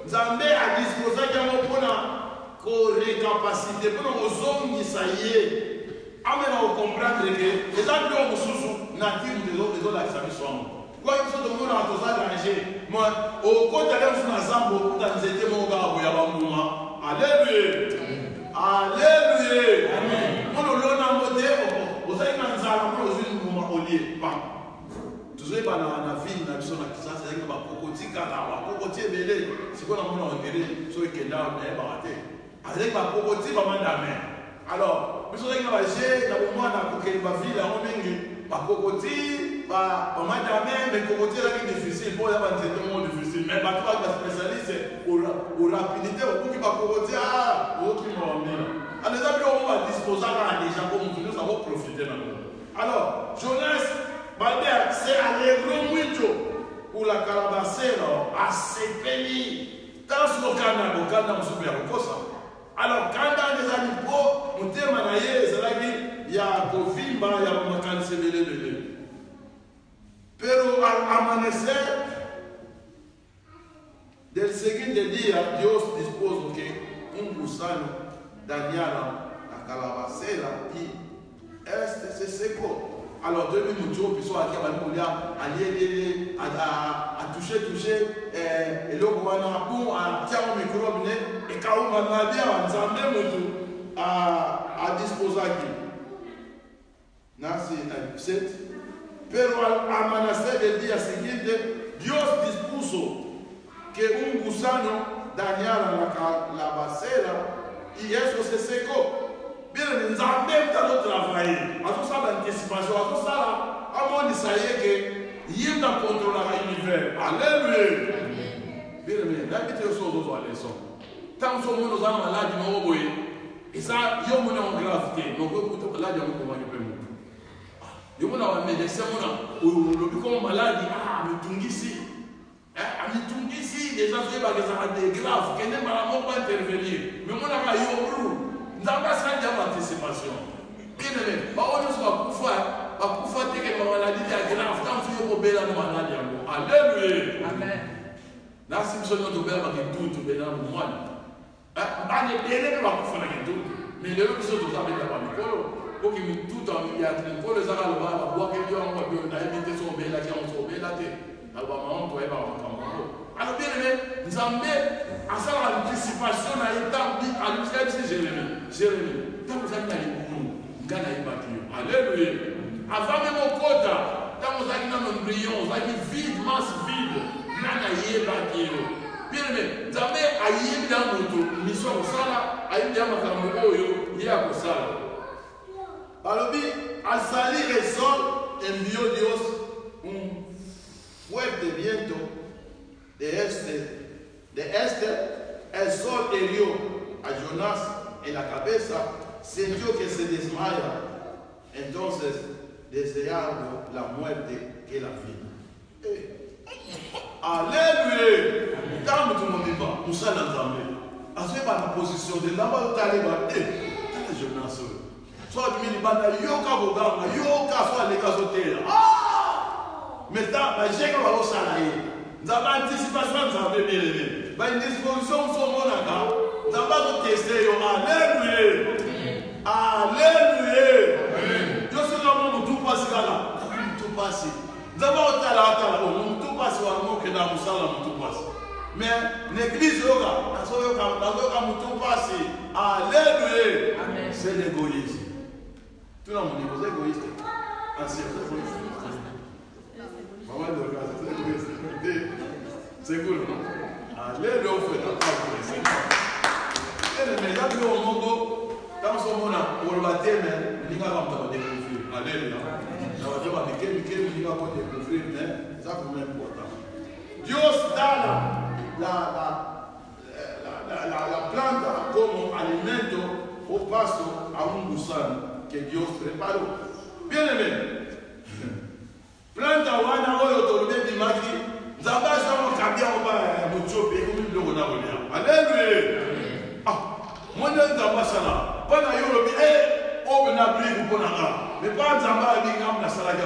Nzambe adispozaki yango mpona korecapacité mpona kozongisa ye amena kokomprendre ke eza biloko mosusu na timu ezolakisa biso yango kwa biso tomona toza danger okotale mosu na zambo okuta nzete moko kaka boya bambuma. Alleluya, alleluya, mono lona mote ozali na nzala mono ozwi mbuma olie pam tozoyeba na ville na biso na Kinshasa ezalaki na bakokoti kaka bakokoti ebele sikoyo na mona ondele so ekenda nayebaka te azalaki bakokoti bamandame. Alors biso ozalaki na baje na bomwana kokende baville yango mingi bakokoti bamandame mais kokoti ezalaki difficile mpo oza banzete moko difficile mais bato baki baspécialiste o rapidité okoki bakokoti ozokima bambila. Alors eza biloko badisposaka na déjà po motu nyonso akoprofite nango. Alors Jonas c'est allegro pour la calabacera a sepeli dans le canal mosuku ya kokosa. Alors kanda des animaux mutema na ye ezalaki ya kovimba ya makanisi belebele. Pero al amanecer del siguiente día Dios dispuso que un gusano dañara la calabacera y se secó. Alors, depuis mon jour, puis soit à aller à toucher, et là, on a tiens au micro, et quand on a bien, on a disposé aquí. Nasi 7. Pero al amanecer del día siguiente, Dios dispuso que un gusano dañara la calabacera y eso se secó. Bien, nous avons même dans notre travail. À tout ça, l'anticipation, à tout ça, à mon ça y est que il y a un contrôle à l'univers. Alléluia. Bien, mais l'habitude de choses aux leçons. Tant que nous avons malade, nous avons et ça, il y a une gravité. Nous avons malade, nous avons il y a un médecin, nous avons malade, mais tout ici. Mais ici, les gens qui ont des graves, qui n'aiment pas intervenir. Mais on a eu nous avons une anticipation. Bien aimé, on ne soit pas que ma maladie est grave. Tant que vous avez une maladie, alléluia. Amen. Là, si vous avez une maladie, tout est dans le monde. On est bien aimé, mais les autres sont tous avec la famille. Pour que tout en y a une fois, les arabes vont voir que Dieu a invité son bel qui ont sauvé la terre. Alors, on doit être alors, bien aimé, nous avons à ça l'anticipation à l'état à l'usage de Jérémie. Tant que vous avez un gars à alléluia. Avant même au quota, tant que vous avez un embryon, vous avez vide, masse vide, n'a pas bien aimé, nous avons à y dans notre mission au Sala, à y dans notre mission, il y a au Sala. Alors, à salir el sol, envió Dios un fuerte viento de este, el sol hirió a Jonás en la cabeza, sintió que se desmaya, entonces deseando la muerte que la vida. Alléluia! Tant que tout le monde va, nous sommes ensemble. À ce moment la position de là-bas, vous allez voir, Jonas, soit du milibanda, yoka boganga, yoka soit les gazotés. Mais j'ai que vous salarié. Nous avons anticipation, nous avons bien aimé. Une disposition, nous avons pas testé. Alléluia. Alléluia. Je suis là, nous tout passe là. Tout passe. Nous avons tout passe, nous avons tout passe. Mais l'église, nous avons tout passe. Alléluia. C'est l'égoïsme. Tout le monde dit, vous êtes égoïste. Ancien, vous êtes égoïste. Maman de regarde, c'est égoïste. C'est cool, non? Alléluia, on fait un pas pour les Seigneurs. Et les gens qui ont mon go, dans ce moment-là, on va dire, mais il n'y a pas de découvrir. Alléluia. On va dire, mais quel il n'y a pas de découvrir, mais ça, c'est important. Dieu donne la plante comme alimento au pasto a un gusano que Dios preparó. Bien aimé. Planta wana oyo tolobe dimaki nzamba sama kabia oba muchope ko mi biloko na kolia. Alléluia. Ah, moi nzamba sala. Pana yo lobi o na bli ko na nga. Mais pas nzamba bi ngam na sala ka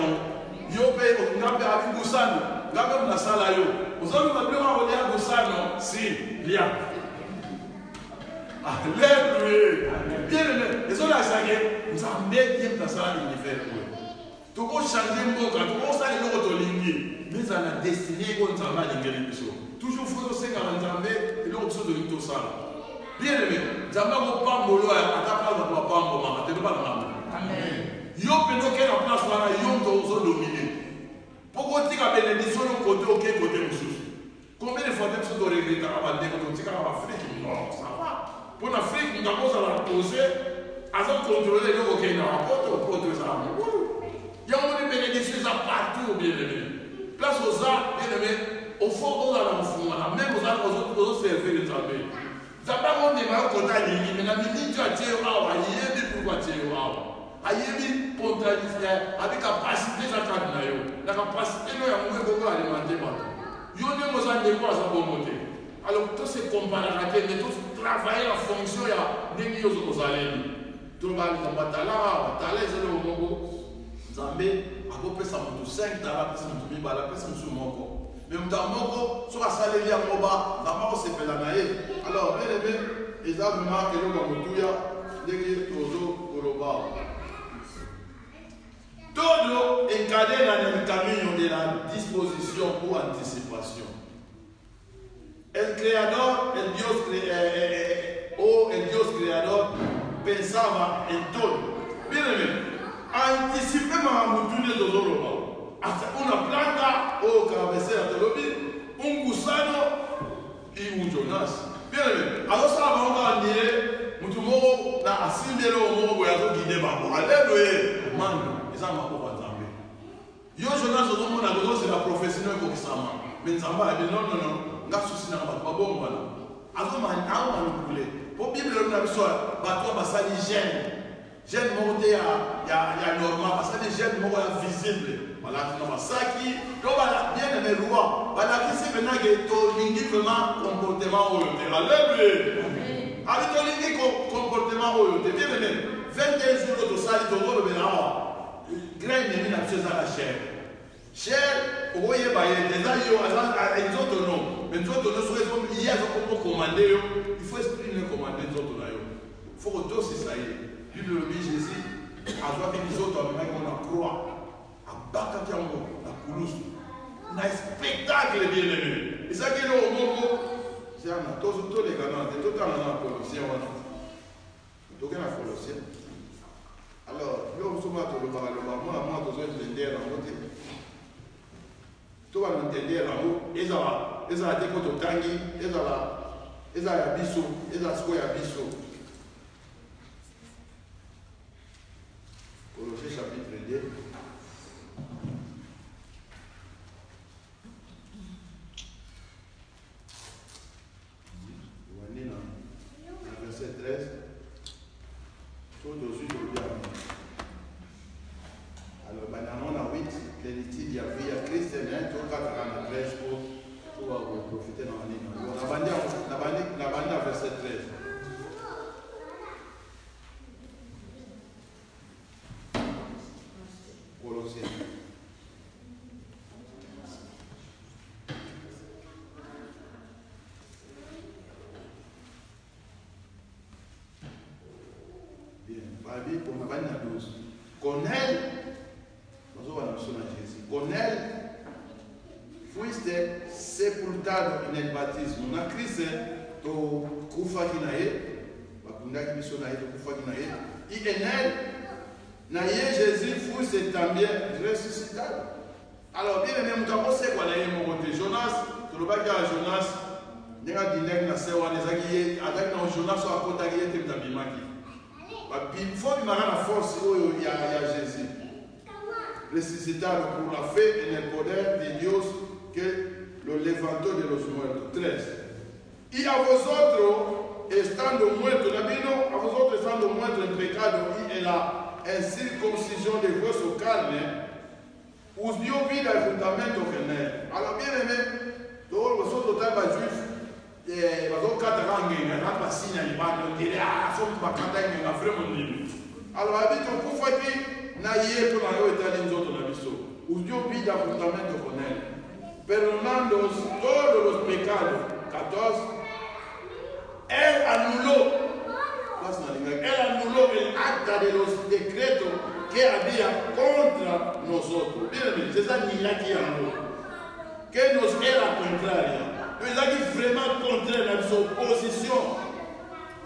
yo pe ngambe abi gusano. Ngambe na sala yo. Uzalo na bli ma kolia gusano si lia. Alléluia. Bien aimé. Les autres asage nzambe yem na sala ni faire. Tu peux changer mon cas, tu peux changer le rotolingi. Mais à la destinée, on s'en va l'ingénieur. Toujours faut se faire un Nzambe et l'autre chose de l'ito ça. Bien aimé, Nzambe va pas molo à ta place va pas molo, tu ne pas le amen. Yo peno que la place là, yo dozo dominer. Pourquoi tu as bénédiction au côté OK côté monsieur? Combien de fois tu dois regretter avant de côté quand Afrique non, ça va. Pour l'Afrique, nous avons à la poser, à contrôler le OK dans la porte au côté ça. Il y a une bénédiction partout, bien aimé. Place aux arts, bien aimé, au fond, on a la fourre, même aux arts, aux autres servir les amis. Ça n'a pas de mal au côté, mais la minute, tu as tiré au haut, il y a des pourquoi tirer au haut. Il y a des potentiels avec la capacité de la capacité de la alimenter. Il y a des choses qui ne sont pas monter. Alors, tous ces comparatifs, mais tous travailler en fonction, il y a des choses aux alliés. Tout le monde va t'aller, Nzambe akopesa mutu 5 dala pesa mutu mibala pesa mutu moko mais mutu moko soka saleli ya moba ndama ko sepela na ye alors bien aimé eza vraiment que lo mutuya ndenge tozo koloba todo encadena dans le camino de la disposition ou anticipation el creador el Dios creador pensaba en todo bien aimé anticiper ma mutune dozoloba una planta o cabecera de lobi un gusano y un Jonas bien alors ça va on dire mutumo na asindelo mo boya ko guider ba alléluia mando ezama ko nzambe yo Jonas ozomo na gozo c'est la professionnel ko kisama mais nzamba a dit non non non nga souci na ba bombo na azoma na manipulé pour bible na biso ba to ba sali gêne gêne monté à normal parce que les gènes sont visibles. Voilà, tu n'as pas ça qui, donc voilà, bien aimé roi. Voilà, qui c'est maintenant que tu lingues vraiment comportement au yoté. Alléluia. Avec ton lingues comportement au yoté. Bien aimé, 21 jours de ça, tu dois le bénard. Graine de mine à la chair. Chair, vous voyez, déjà, il y a des autres noms. Mais les autres noms sont comme hier, ils commander. Il faut exprimer les commander les autres noms. Il faut que tout ça y est. Bible dit Jésus, à toi qui nous autres, on a croix, à Bakakiango, la Koulouse, on a un spectacle bien aimé. Et ça qui est là au Mogo, c'est un tous les gars, c'est tout un Colossien. Tout un Colossien. Alors, nous sommes à le bar, moi, nous sommes à la montée. Tout va nous entendre en haut, et ça a été contre le Tangi, et ça a Bissou, et ça a Skoya Bissou. Colossiens chapitre 2. Verset 13. Tout au sud de Dieu. Alors, on a 8, l'étude, il y a Christ, il y a 13 pour profiter dans la ligne. La bande à verset 13. Colossiens. Bien, Bible pour ma bande à 12. Con él, nosotros vamos a Jésus. Con él fuiste sepultado en el bautismo. Na Cristo, to kufa kinaye, bakunda kibiso na to kufa kinaye. Y en él naye Jésus fuiste también ressuscitado. Alors bien aimé, nous avons c'est quoi naye mon côté Jonas, to le baki à Jonas, nenga dilek na sewa nezaki avec na Jonas so akota ki ete tabimaki. Il faut que la force il y a Jésus. Ressuscitado por la fe en el poder de Dios que lo levantó de los muertos. 13. Y a vosotros, estando muertos, a vosotros estando muertos en pecado y en la incircuncisión de vuestra carne, os dio vida juntamente con él. Alors bien aimé, todos vosotros, tal juifs, intérêt. Ah, ça, on va canter, mais on a vraiment limite. Alors, habite au Koufaki, naïe pour la Italie, nous autres, la mission. Udio pide apuntamiento con él, perdonando todos los pecados. 14. Él anuló el acta de los decretos que había contra nosotros. Miren, c'est ça ni là qui que nos era contraria. Es aquí vraiment contraire a su oposición.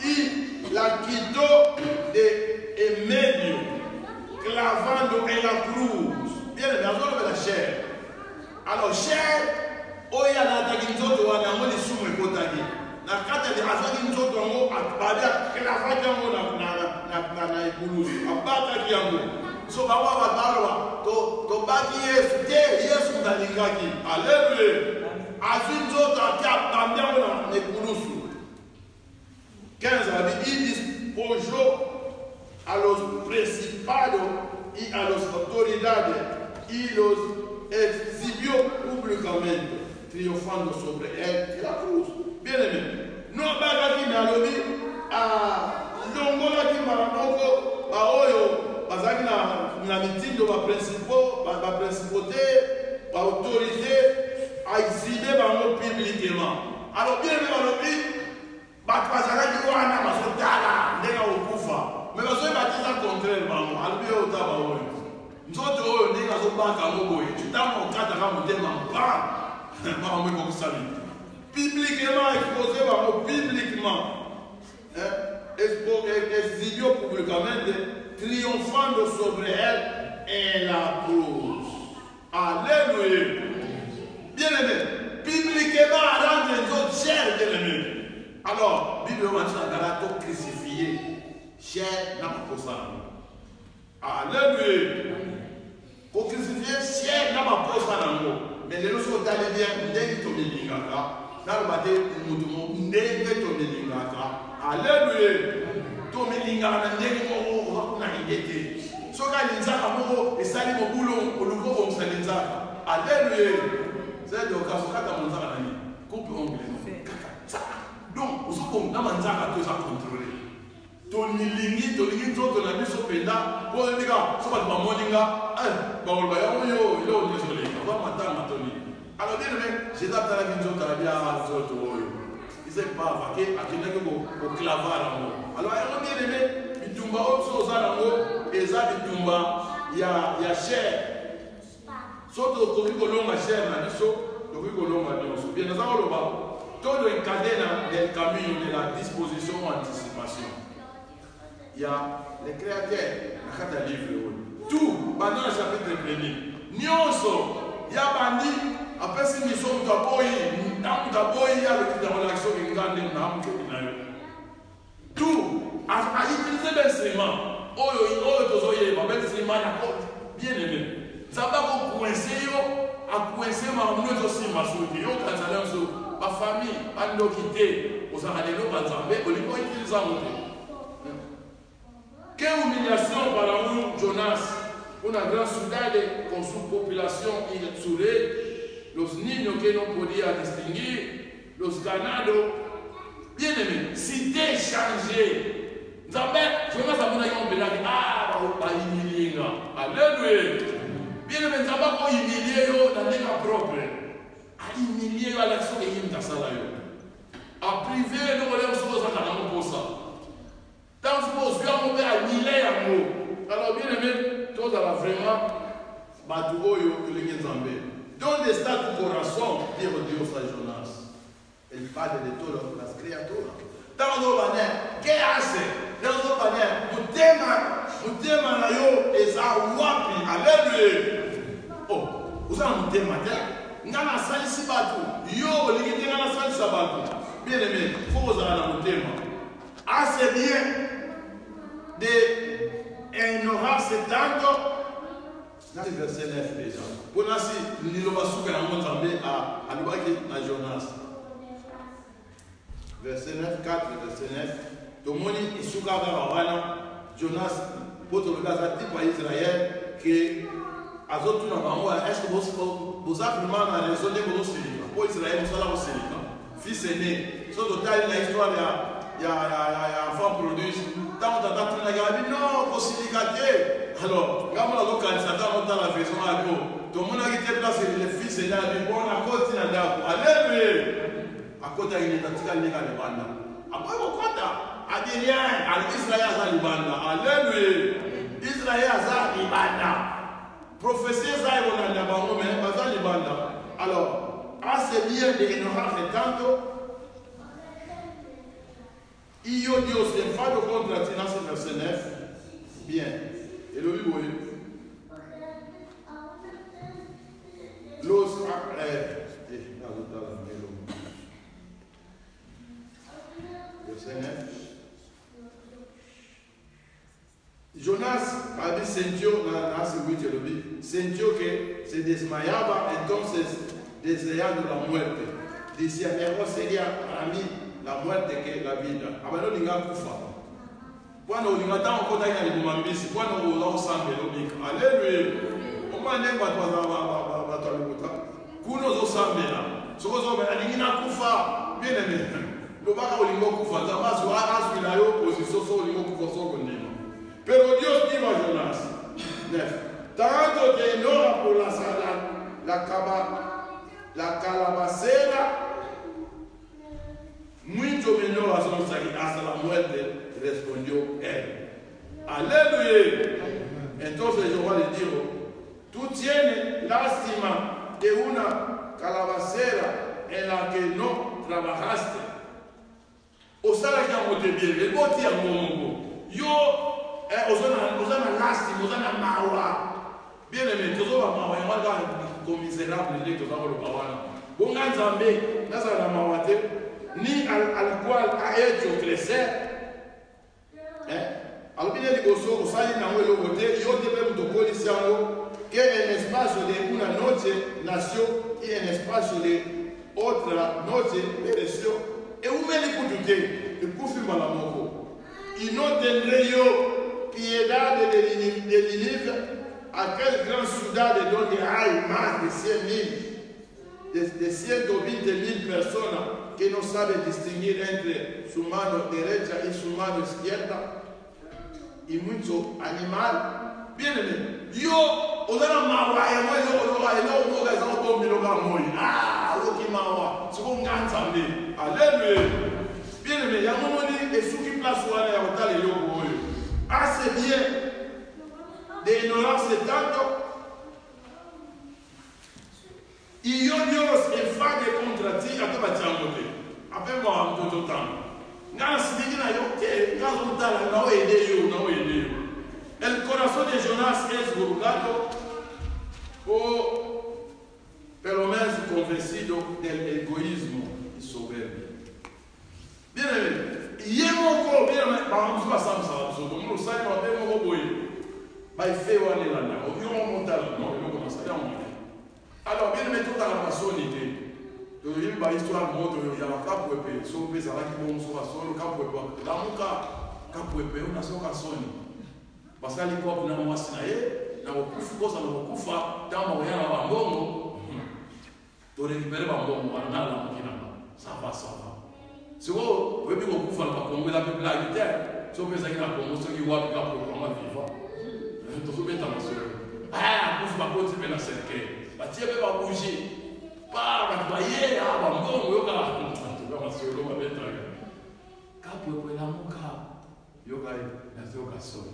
Y la quitó de en medio, clavando en la cruz. Bien, mais on la chair. Alors, chair, oya la tagi nzoto wana ngoli sumu ekotagi. Na kata de azagi nzoto ngo akbada clavage ngo na ikulusu. Abata ki yango. So bawa batalwa to baki Yesu ndalingaki. Alléluia. Azu nzoto akabambia ngo na ikulusu. 15 y despojó a los principados y a las autoridades y los exhibió públicamente, triunfando sobre él en la cruz. Bien aimé, no va aquí me alobi a longola qui maranoko ba oyo bazaki na mitindo ba principauté ba autorité a exhibé bango publiquement. Alors bien aimé alobi bakazalaki wana bazotala ndenge okufa me bazoyebatiza contraire bango alobi oyo otaba oyo nzoto oyo ndenge azobaka yango boye ntango okataka motema makambo ekokosali publiquement expose bango publiquement exhibio publicamente triomphando sobre elle en la cruz. Alléluia. Bien aimé, publiquement rendre les autres chers, bien aimé. Alors, Bible va dire Galato crucifié, cher n'a pas pour ça. Alléluia. Pour crucifier, cher n'a pas pour ça. Mais les gens sont allés bien, dès qu'ils ont mis l'ingaka, dans le bâté, dès qu'ils ont mis l'ingaka. Alléluia. Tomi l'ingaka, dès qu'ils ont mis l'ingaka. Soka l'ingaka, et sali mon boulot, au nouveau comme ça l'ingaka. Alléluia. C'est le cas, c'est le cas de coupe anglais. Donc, vous savez, dans le cas de contrôler. Tonilingi, toto na biso penda, pour les gars, ça va pas moninga, on va y aller, il est désolé, on va m'attendre, Tony. Alors, bien aimé, j'ai d'abord la vidéo de la bière, il sait pas, à qui n'est que au clavar. Alors, bien aimé, il tombe au Zalamo, et ça, il tombe, il y a cher. Surtout, quand il y a cher, donc il y a bien tout le cadre del camino de la disposition ou anticipation. Il y a les créateurs, la livre. Tout, pendant le chapitre 1er. Nyonso, il y a bandi, après si nous sommes d'abord, il y a le relation qui est grande. Tout, à utiliser l'instrument. Bien aimé. Ça va coincer, à coincer ma nous aussi, ma souris, ma famille, à nous quitter, aux Arabes, aux Zambés, aux Libanais, ils ont quelle humiliation par nous, Jonas, une grande soudade con su populación inexurée, los niños que no podía distinguir, los ganados, bien aimé, cité changée. Zambé, Jonas a dit on peut va humilier. Alléluia. Bien aimé, Zambé va humilier dans les propres. A humilier à l'action de Yim Tassalayo. A privé, nous allons se poser à pour ça. Dans ce poste, on va annihiler un mot. Alors, bien aimé, tout va vraiment Batouoyo que les Zambé. Dans des stades de corazon, dire Dieu à Jonas. Il parle de tout las criaturas. Dans nos bannières, qu'est-ce que c'est? Dans nos bannières, nous thèmes là yo et ça wapi. Alléluia. Oh, vous avez un thème à ngana salisi batu yo ligiti ngana salisa batu bien aimé faut vous avoir un thème assez bien de ignorance tanto dans le verset 9 déjà pour nasi nilo basuka na Nzambe à lubaki na Jonas verset 9 4 verset 9 tomoni isuka ba wana Jonas poto le gaza tipo Israël que azotuna bango est-ce que vous avez vraiment raison de vous pour Israël, vous allez vous fils aîné. Sur total la histoire il y a enfant produit. Tant on t'attend, tu n'as dit non, possibilité. Alors, quand on a dit Satan, on a la maison à l'eau. Tout le monde a été placé, les fils et les bon, à côté de la alléluia. À côté de la après, on compte à dire rien. Israël a Libana. Alléluia. Israël a Libana. Prophétie Israël a Libana. Alors, c'est bien d'ignorer tanto. Io Dios le fado contre Tinase verset 9. Bien. Et le Bible. Los Jonas había sentido sintió que se desmayaba, entonces deseando la muerte. Decía, mejor sería para mí la muerte que la vida. Abano linga kufa. Bwana ulingata ukota ina libumambisi. Bwana ulao sambe lobika. Alléluia. Omane kwa twalukuta. Kuno zo sambela. Soko zo mena lingina kufa. Bien aimé. Lobaka ulingo kufa. Zamazu asu ina yo position so ulingo kufa so kondima. Pero Dios dijo a Jonás. 9. Tanto te ignora por la calabacera. Muito menor hasta la muerte, respondió él. Aleluya. Entonces Jehová le dijo, tú tienes lástima de una calabacera en la que no trabajaste. O sea, que amo te bien, el bote a mongo. Yo, osana lástima, osana mawa. Bien aimé, tu vas mawa, y malga comme misérable, les gens ont parlé. Bon, Nzambe, nasa la mawate. Ni al cual ha hecho crecer. Al fin de gozo, usali na mwelo wote, yo debe mtokolisiano que en espacio de una noche nació y en espacio de otra noche pereció. E umeli kutute, e kufi malamoko. Y no tendré yo piedad de Nínive, aquel gran ciudad de donde hay más de 100,000, de 120,000 personas. Que no sabe distinguir entre su mano derecha y su mano izquierda, y mucho animal. Bien, yo, odara mawa, lo que mawa, según Gansambi, alléluia. Bien, ya no me dice, su que place ou ya otale yo voy. Hace bien de ignorarse tanto. Y yo Dios enfade contra ti a toda changote. Appelle-moi en tout temps. Nana significa yo que caso tal no idea. El corazón de Jonás es burlado o pelo menos convencido del egoísmo y soberbia. Bien, y vamos pasar a todo mundo sai no temos boi. Vai feo ali lá não. Eu vou montar não, eu vou começar a montar. Alors, bien aimé, toute la maçonneté. Donc, il y a une histoire montre, il y a un cap pour épée. Si on peut savoir qu'il y a un cap pour épée. Dans mon cap pour épée, on a son cassoni. Parce que l'hélicoptère n'a pas sinaé, n'a pas pu faire ça, n'a pas pu faire. Tant qu'on a un bon, tu récupères un bon, on a la machine. Ça va. Si vous voulez qu'on peut faire la popularité, si on peut savoir qu'il y a un bon, ceux qui voient le cap pour comment vivre. Tu te mets dans la soirée. Ah, pour faire quoi, tu mets dans cette quai. Batia va bouger. Pas bailler, bon, yoga. Tu vas m'assurer, on va mettre. Capo pour la moka. Yoga, la yoga son.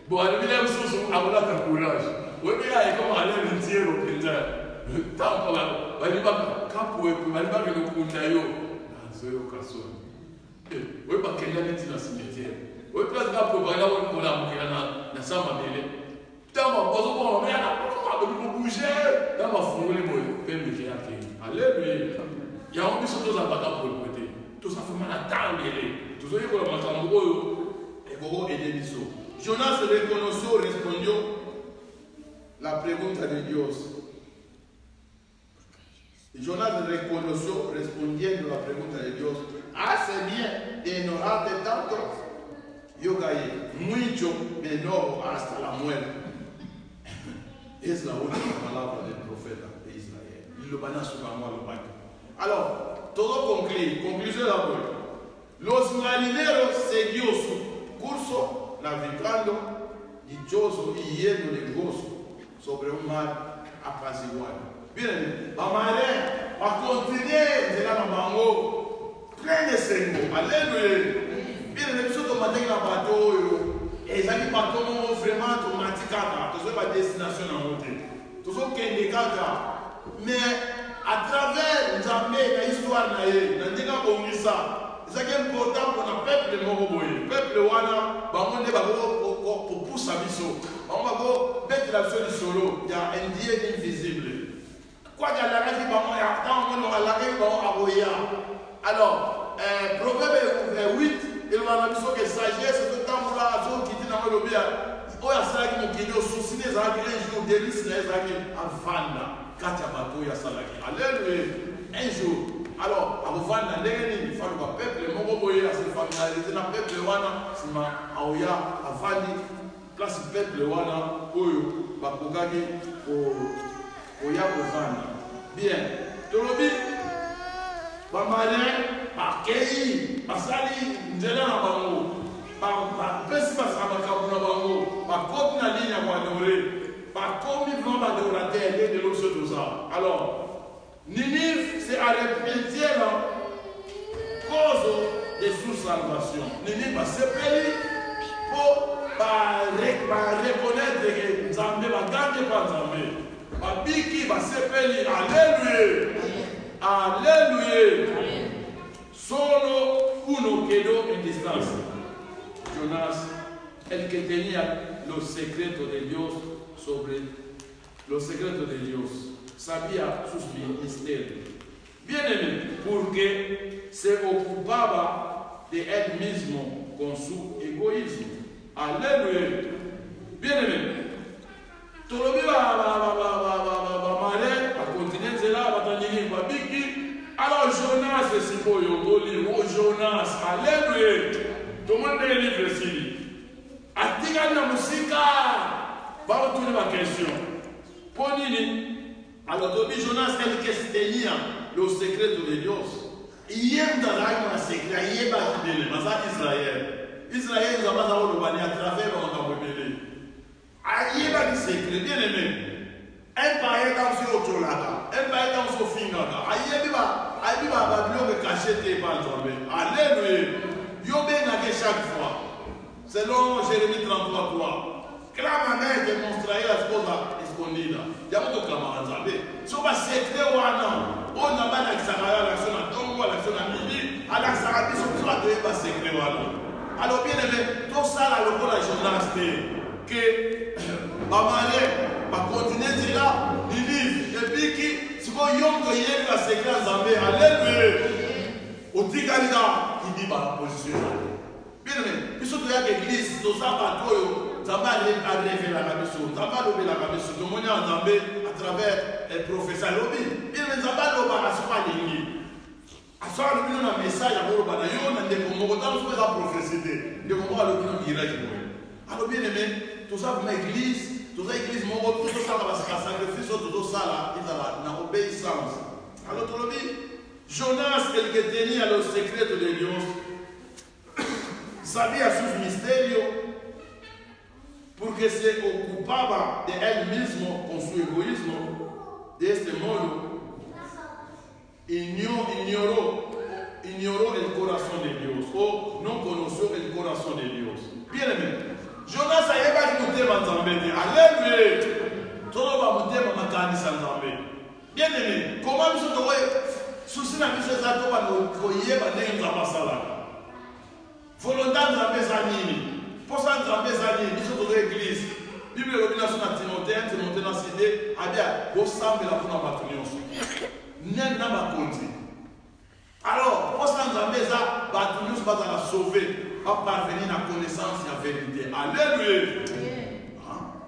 Bon, elle vient sous avoir le courage. Oui, mais il comme aller le tirer au printemps. Tant qu'on va aller pas capo pour aller pas le kundayo. La yoga son. Oui, pas qu'il y a des dans le cimetière. Oui, place capo pour aller pour la moka na samba bele. Tama bozo bon mais on bouger dans ma foule les boy même qui a fait alléluia il y a un peu de choses à battre pour le côté tout ça fait mal à tendre tout ça il faut la matin et bon aider les autres. Jonas respondió la pregunta de Dios. Jonas reconoció respondiendo la pregunta de Dios. Hace bien de ignorarte tanto. Yo caí mucho menor hasta la muerte. Es la última palabra del profeta de Israel. Il le bana sur moi le bac. Alors, todo conclusión d'abord. Los marineros seguidos su curso navegando dichoso y lleno de gozo sobre un mar apaciguado. Bien, la marée va continuer de la mango plein de secours. Alléluia. Bien, les choses automatique dans le bateau, et ça qui bateau vraiment automatique, tout ça va destination en montée. Tout ça qui est mais à travers l'histoire, c'est important pour le peuple le peuple wana bango ne bako pour pousser biso bango bako mettre la solution il y a un Dieu invisible quoi il y a la vie bango ya tant on a la vie bango aboya alors proverbe 8 il va la biso que sagesse tout temps là zo qui dit dans le lobby o ya sala ki mokili o souci des agri un jour délice les agri avanda katia bato ya sala ki alléluia un jour. Alors, avant de il faut que le peuple, mon boy, à se familiariser dans le peuple, si ma aouya, avant de place le peuple, oyo, bakogagi, oya, ovana. Bien, tolobi, bamalin, bakei, basali, njela na bango, bapesi basama kabuna bango, bakomi na ligne à adoré, bakomi vraiment badorateur, et de l'autre tout ça. Alors, Ninive, c'est à répéter la cause de sous-salvation. Ninive va se payer pour reconnaître que Zambé va gagner par Zambé. Babiki va se payer. Alléluia. Alléluia. Solo uno quedó en distancia. Jonas, el que tenía los secretos de Dios sobre los secretos de Dios. Sabía sus ministerios. Bien-aimé, porque se ocupaba de él mismo con su egoísmo. Alléluia. Bien-aimé. Tout le monde va continuer là, va tenir va biki. Alors Jonas c'est si beau, Jonas. Alléluia. Tout le monde est libre ici. Atiga na musika. Va retourner ma question. Ponini. Alors, Jonas, el que tenía los secretos de Dios. Y él da la secreta, y él va a decir, Israel. Israel nous a pas envoyé à travers mon rebelle. Aïe va dire secret, bien aimé. Un païen dans ce Otolada, un païen dans ce Fingaga. Aïe va Babylone caché tes pantalons. Alléluia. Yobé n'a que chaque fois. Selon Jérémie 33. Clama mère démonstrer la cosa escondida. Diamo to clama Nzambe. So ba secret wana. On n'a pas l'accès à l'action à Tongo, à l'action à Midi, à l'accès à Biso, tu vas te pas secret wana. Alors bien aimé, tout ça là le la journaliste que Bamalé va continuer là, il livre et puis qui si vous yom que yé va secret Nzambe. Alléluia. Au Tigalida, il dit ba position. Bien aimé, puis surtout à l'église, tout ça va toi. Zamba a révélé la mission, Zamba a levé la mission, tout le monde a Zambé à travers le professeur Lobi. Bien, mais Zamba a pas ligné. À ce moment-là, on a un message à Boroba, on a des commandants, on a prophétisé. Des commandants, on a direct. Alors, bien aimé, tout ça pour l'église, tout ça, l'église, tout ça, va se sacrifice, tout ça, là, il a une obéissance. Alors, tout le monde, Jonas, el que tenía los secretos de Dios, sabía sus misterios. Porque se ocupaba de él mismo con su egoísmo, de este modo, ignoró el corazón de Dios, o no conoció el corazón de Dios. Bien aimé, Jonas a lleva que muté Nzambe, alléluia, todo va muté makani Nzambe. Bien aimé, comment nous devons soucier la mission de Zatoba nous croyer va ne Nzamba sala. Volontaire Nzambe zanini. Pour ça, nous avons des années, nous sommes dans l'église. La Bible est dans Timothée, Timothée dans cette idée, vous semblez la pour notre union. N'est pas compté. Alors, pour ça, nous avons des années, nous allons la sauver, à parvenir à la connaissance et à la vérité. Alléluia.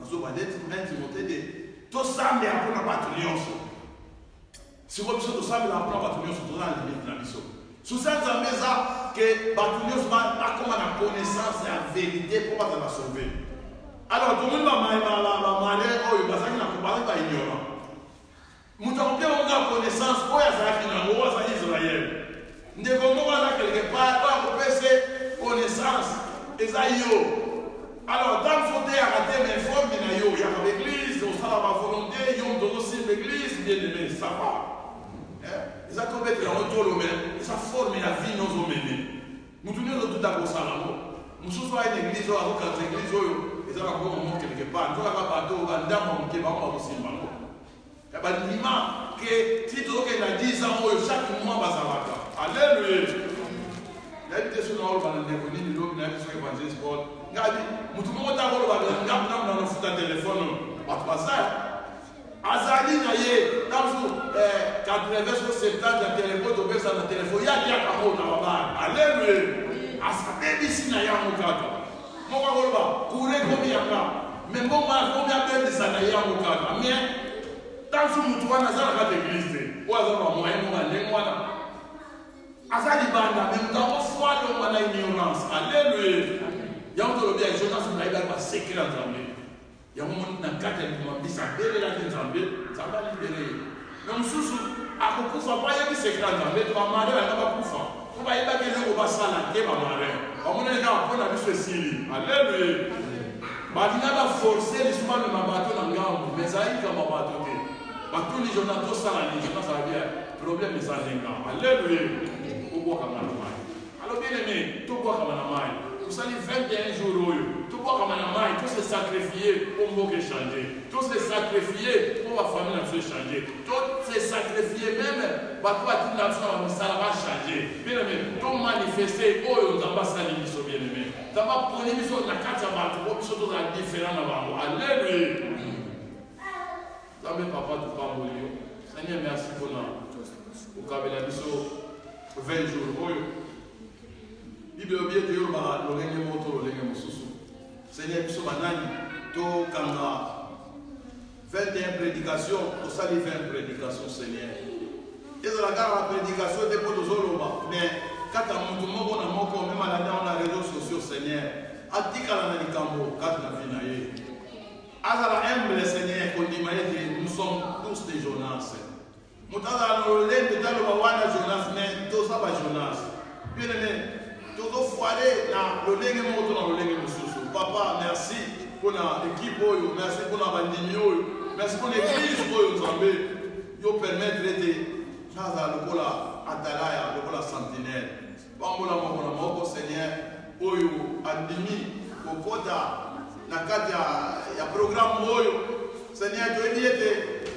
Nous avons dit, Timothée, tout ça, mais pour notre union. Si vous avez tout ça, mais pour notre union, c'est tout ça, la mission. Sous cette mesa que Batunios va comme la connaissance et la vérité pour pas la sauver. Alors tout le monde va malheur, il va s'en ignorant. Nous avons bien la connaissance, il y a Israël. eza yo. Alors, dans le fond, il y a des formes, il y a l'église, on sera à ma volonté, il y a aussi l'église, bien aimé, ça va. Ils ont trouvé que l'on ils ont formé la vie, nous ont mené. Nous tenons tout à ça là-bas. Nous sommes à une église, à une église, ils ont encore un mot quelque part. Nous avons un bateau, un dame qui va aussi le bateau. Il y a un imam que si tu as 10 ans, chaque mois, va s'arrêter. Alléluia. Il y a une question dans le monde, il y a une question évangéliste. Il y a une question dans le foot à téléphone. À tout ça. Azali naye, dans 80-70 ans, téléphone, tu fais ça dans le téléphone. Il y a des gens qui ont alléluia. Asabe ici na ya mukaka. Moka koloba, kure komi yanga. Mais bon ma komi abeli sana ya mukaka. Mais tant que mutu wana zala ka église. Wa zala moyen mo ngane mwana. Azali banda mais mutu foi le mwana ignorance. Alléluia. Ya mutu lobi ya Jonas na iba ba secret ensemble. Ya mo na kata ni mo bisa bele la ensemble, ça va libérer. Mais mususu akokufa pa ya bi secret ensemble, to amare na ba kufa. On va y aller au bassin la guerre à marin. On va aller à la Sicile. Alléluia. Badina va forcer l'histoire de ma bateau dans le gang. Mais ça y est comme ma bateau. Tous les gens dans tout ça, les gens ça va bien. Problème est ça les gars. Alléluia. Tout boit comme un maille. Alors bien aimé, tout boit comme un maille. Vous savez 21 jours. Tout boit comme un maille. Tout se sacrifier pour nous changer. Tout se sacrifier pour la famille nous changer. Tout se sacrifier même. Bateau a dit nation, ça va changer. Bien aimé, tout manifester, oh, on va salir, bien aimé. Ça va prendre une mission de la carte à battre, pour que ce soit différent avant. Alléluia. Ça me papa, tout pas mourir. Seigneur, merci pour nous. Pour qu'il y ait 20 jours. Bible obie te yoba lolenge moto lolenge mosusu. Seigneur, biso banani to kanga 21 prédications, au sali 20 prédications, Seigneur. Et dans la prédication des potes aux mais quand on a moko, même à la dans les réseaux sociaux, Seigneur, atika la nanikambo, quand la finaye. Azala humble, Seigneur, qu'on dit nous sommes tous des Jonas. Moutala lolenge, dans le bawana Jonas, mais tous ça va Jonas. Bien aimé. Todo foiré na lolenge moto na lolenge mususu. Papa, merci pour l'équipe, merci pour la bandini, merci pour l'église oyo Nzambe yo permettre de chaza lokola atalaya lokola sentinelle. Pambola moko Seigneur oyo andimi kokota na kati ya programme oyo Seigneur to ediete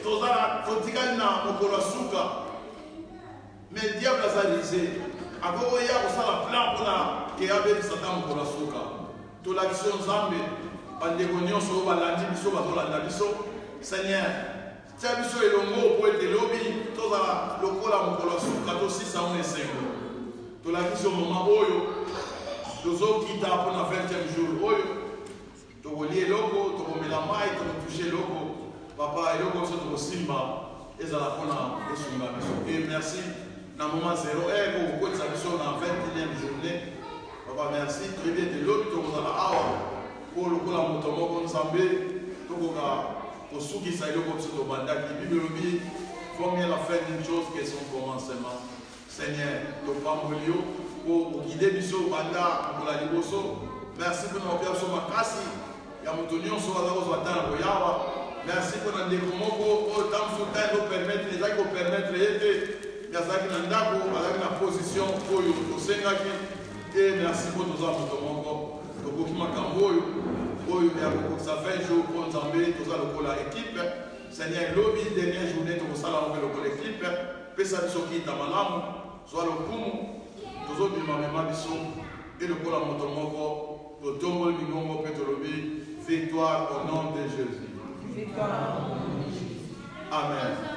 tozala totikali na mokolo suka. Mais diable a salisé. Ako ya kusala plan pona ke abe satan ko la suka to la vision Nzambe bandeko nyonso balandi biso bazolanda biso Seigneur tia biso elongo po ete lobi tozala lokola mokolo suka to sisa on esengo to la vision moment oyo tozokita pona 20e jour oyo tokolia eloko tokomela mai tokotouche eloko papa eloko biso tokosimba ezala pona esunga biso et merci. Dans le moment 0, vous pouvez savoir dans la 21e journée. Papa, merci. Tu es de l'autre, tu es là. Pour le coup, la moto, on s'en met. Tu es ceux qui savent comme c'est au banda qui vit le vie. Faut bien la faire d'une chose qui est son commencement. Seigneur, tu n'as pas mourir pour guider Bissot banda pour la liboso. Merci pour nous faire sur ma casse. Il y a mon tonion sur la rose attendre pour Yawa. Merci pour nous décommoder. Autant de temps nous permettre, les gens qui nous permettent yazaki na ndako azaki na position oyo tosengaki et merci pour nous avoir motomoko tokoki makambo oyo ya kokokisa 20 jours pour Nzambe toza lokola équipe Seigneur lobi dernière journée tokosala ngo lokola équipe pesa biso kita malamu zwa lokumu tozobima mema biso et lokola motomoko totomboli mingongo mpe tolobi victoire au nom de Jésus. Victoire. Amen.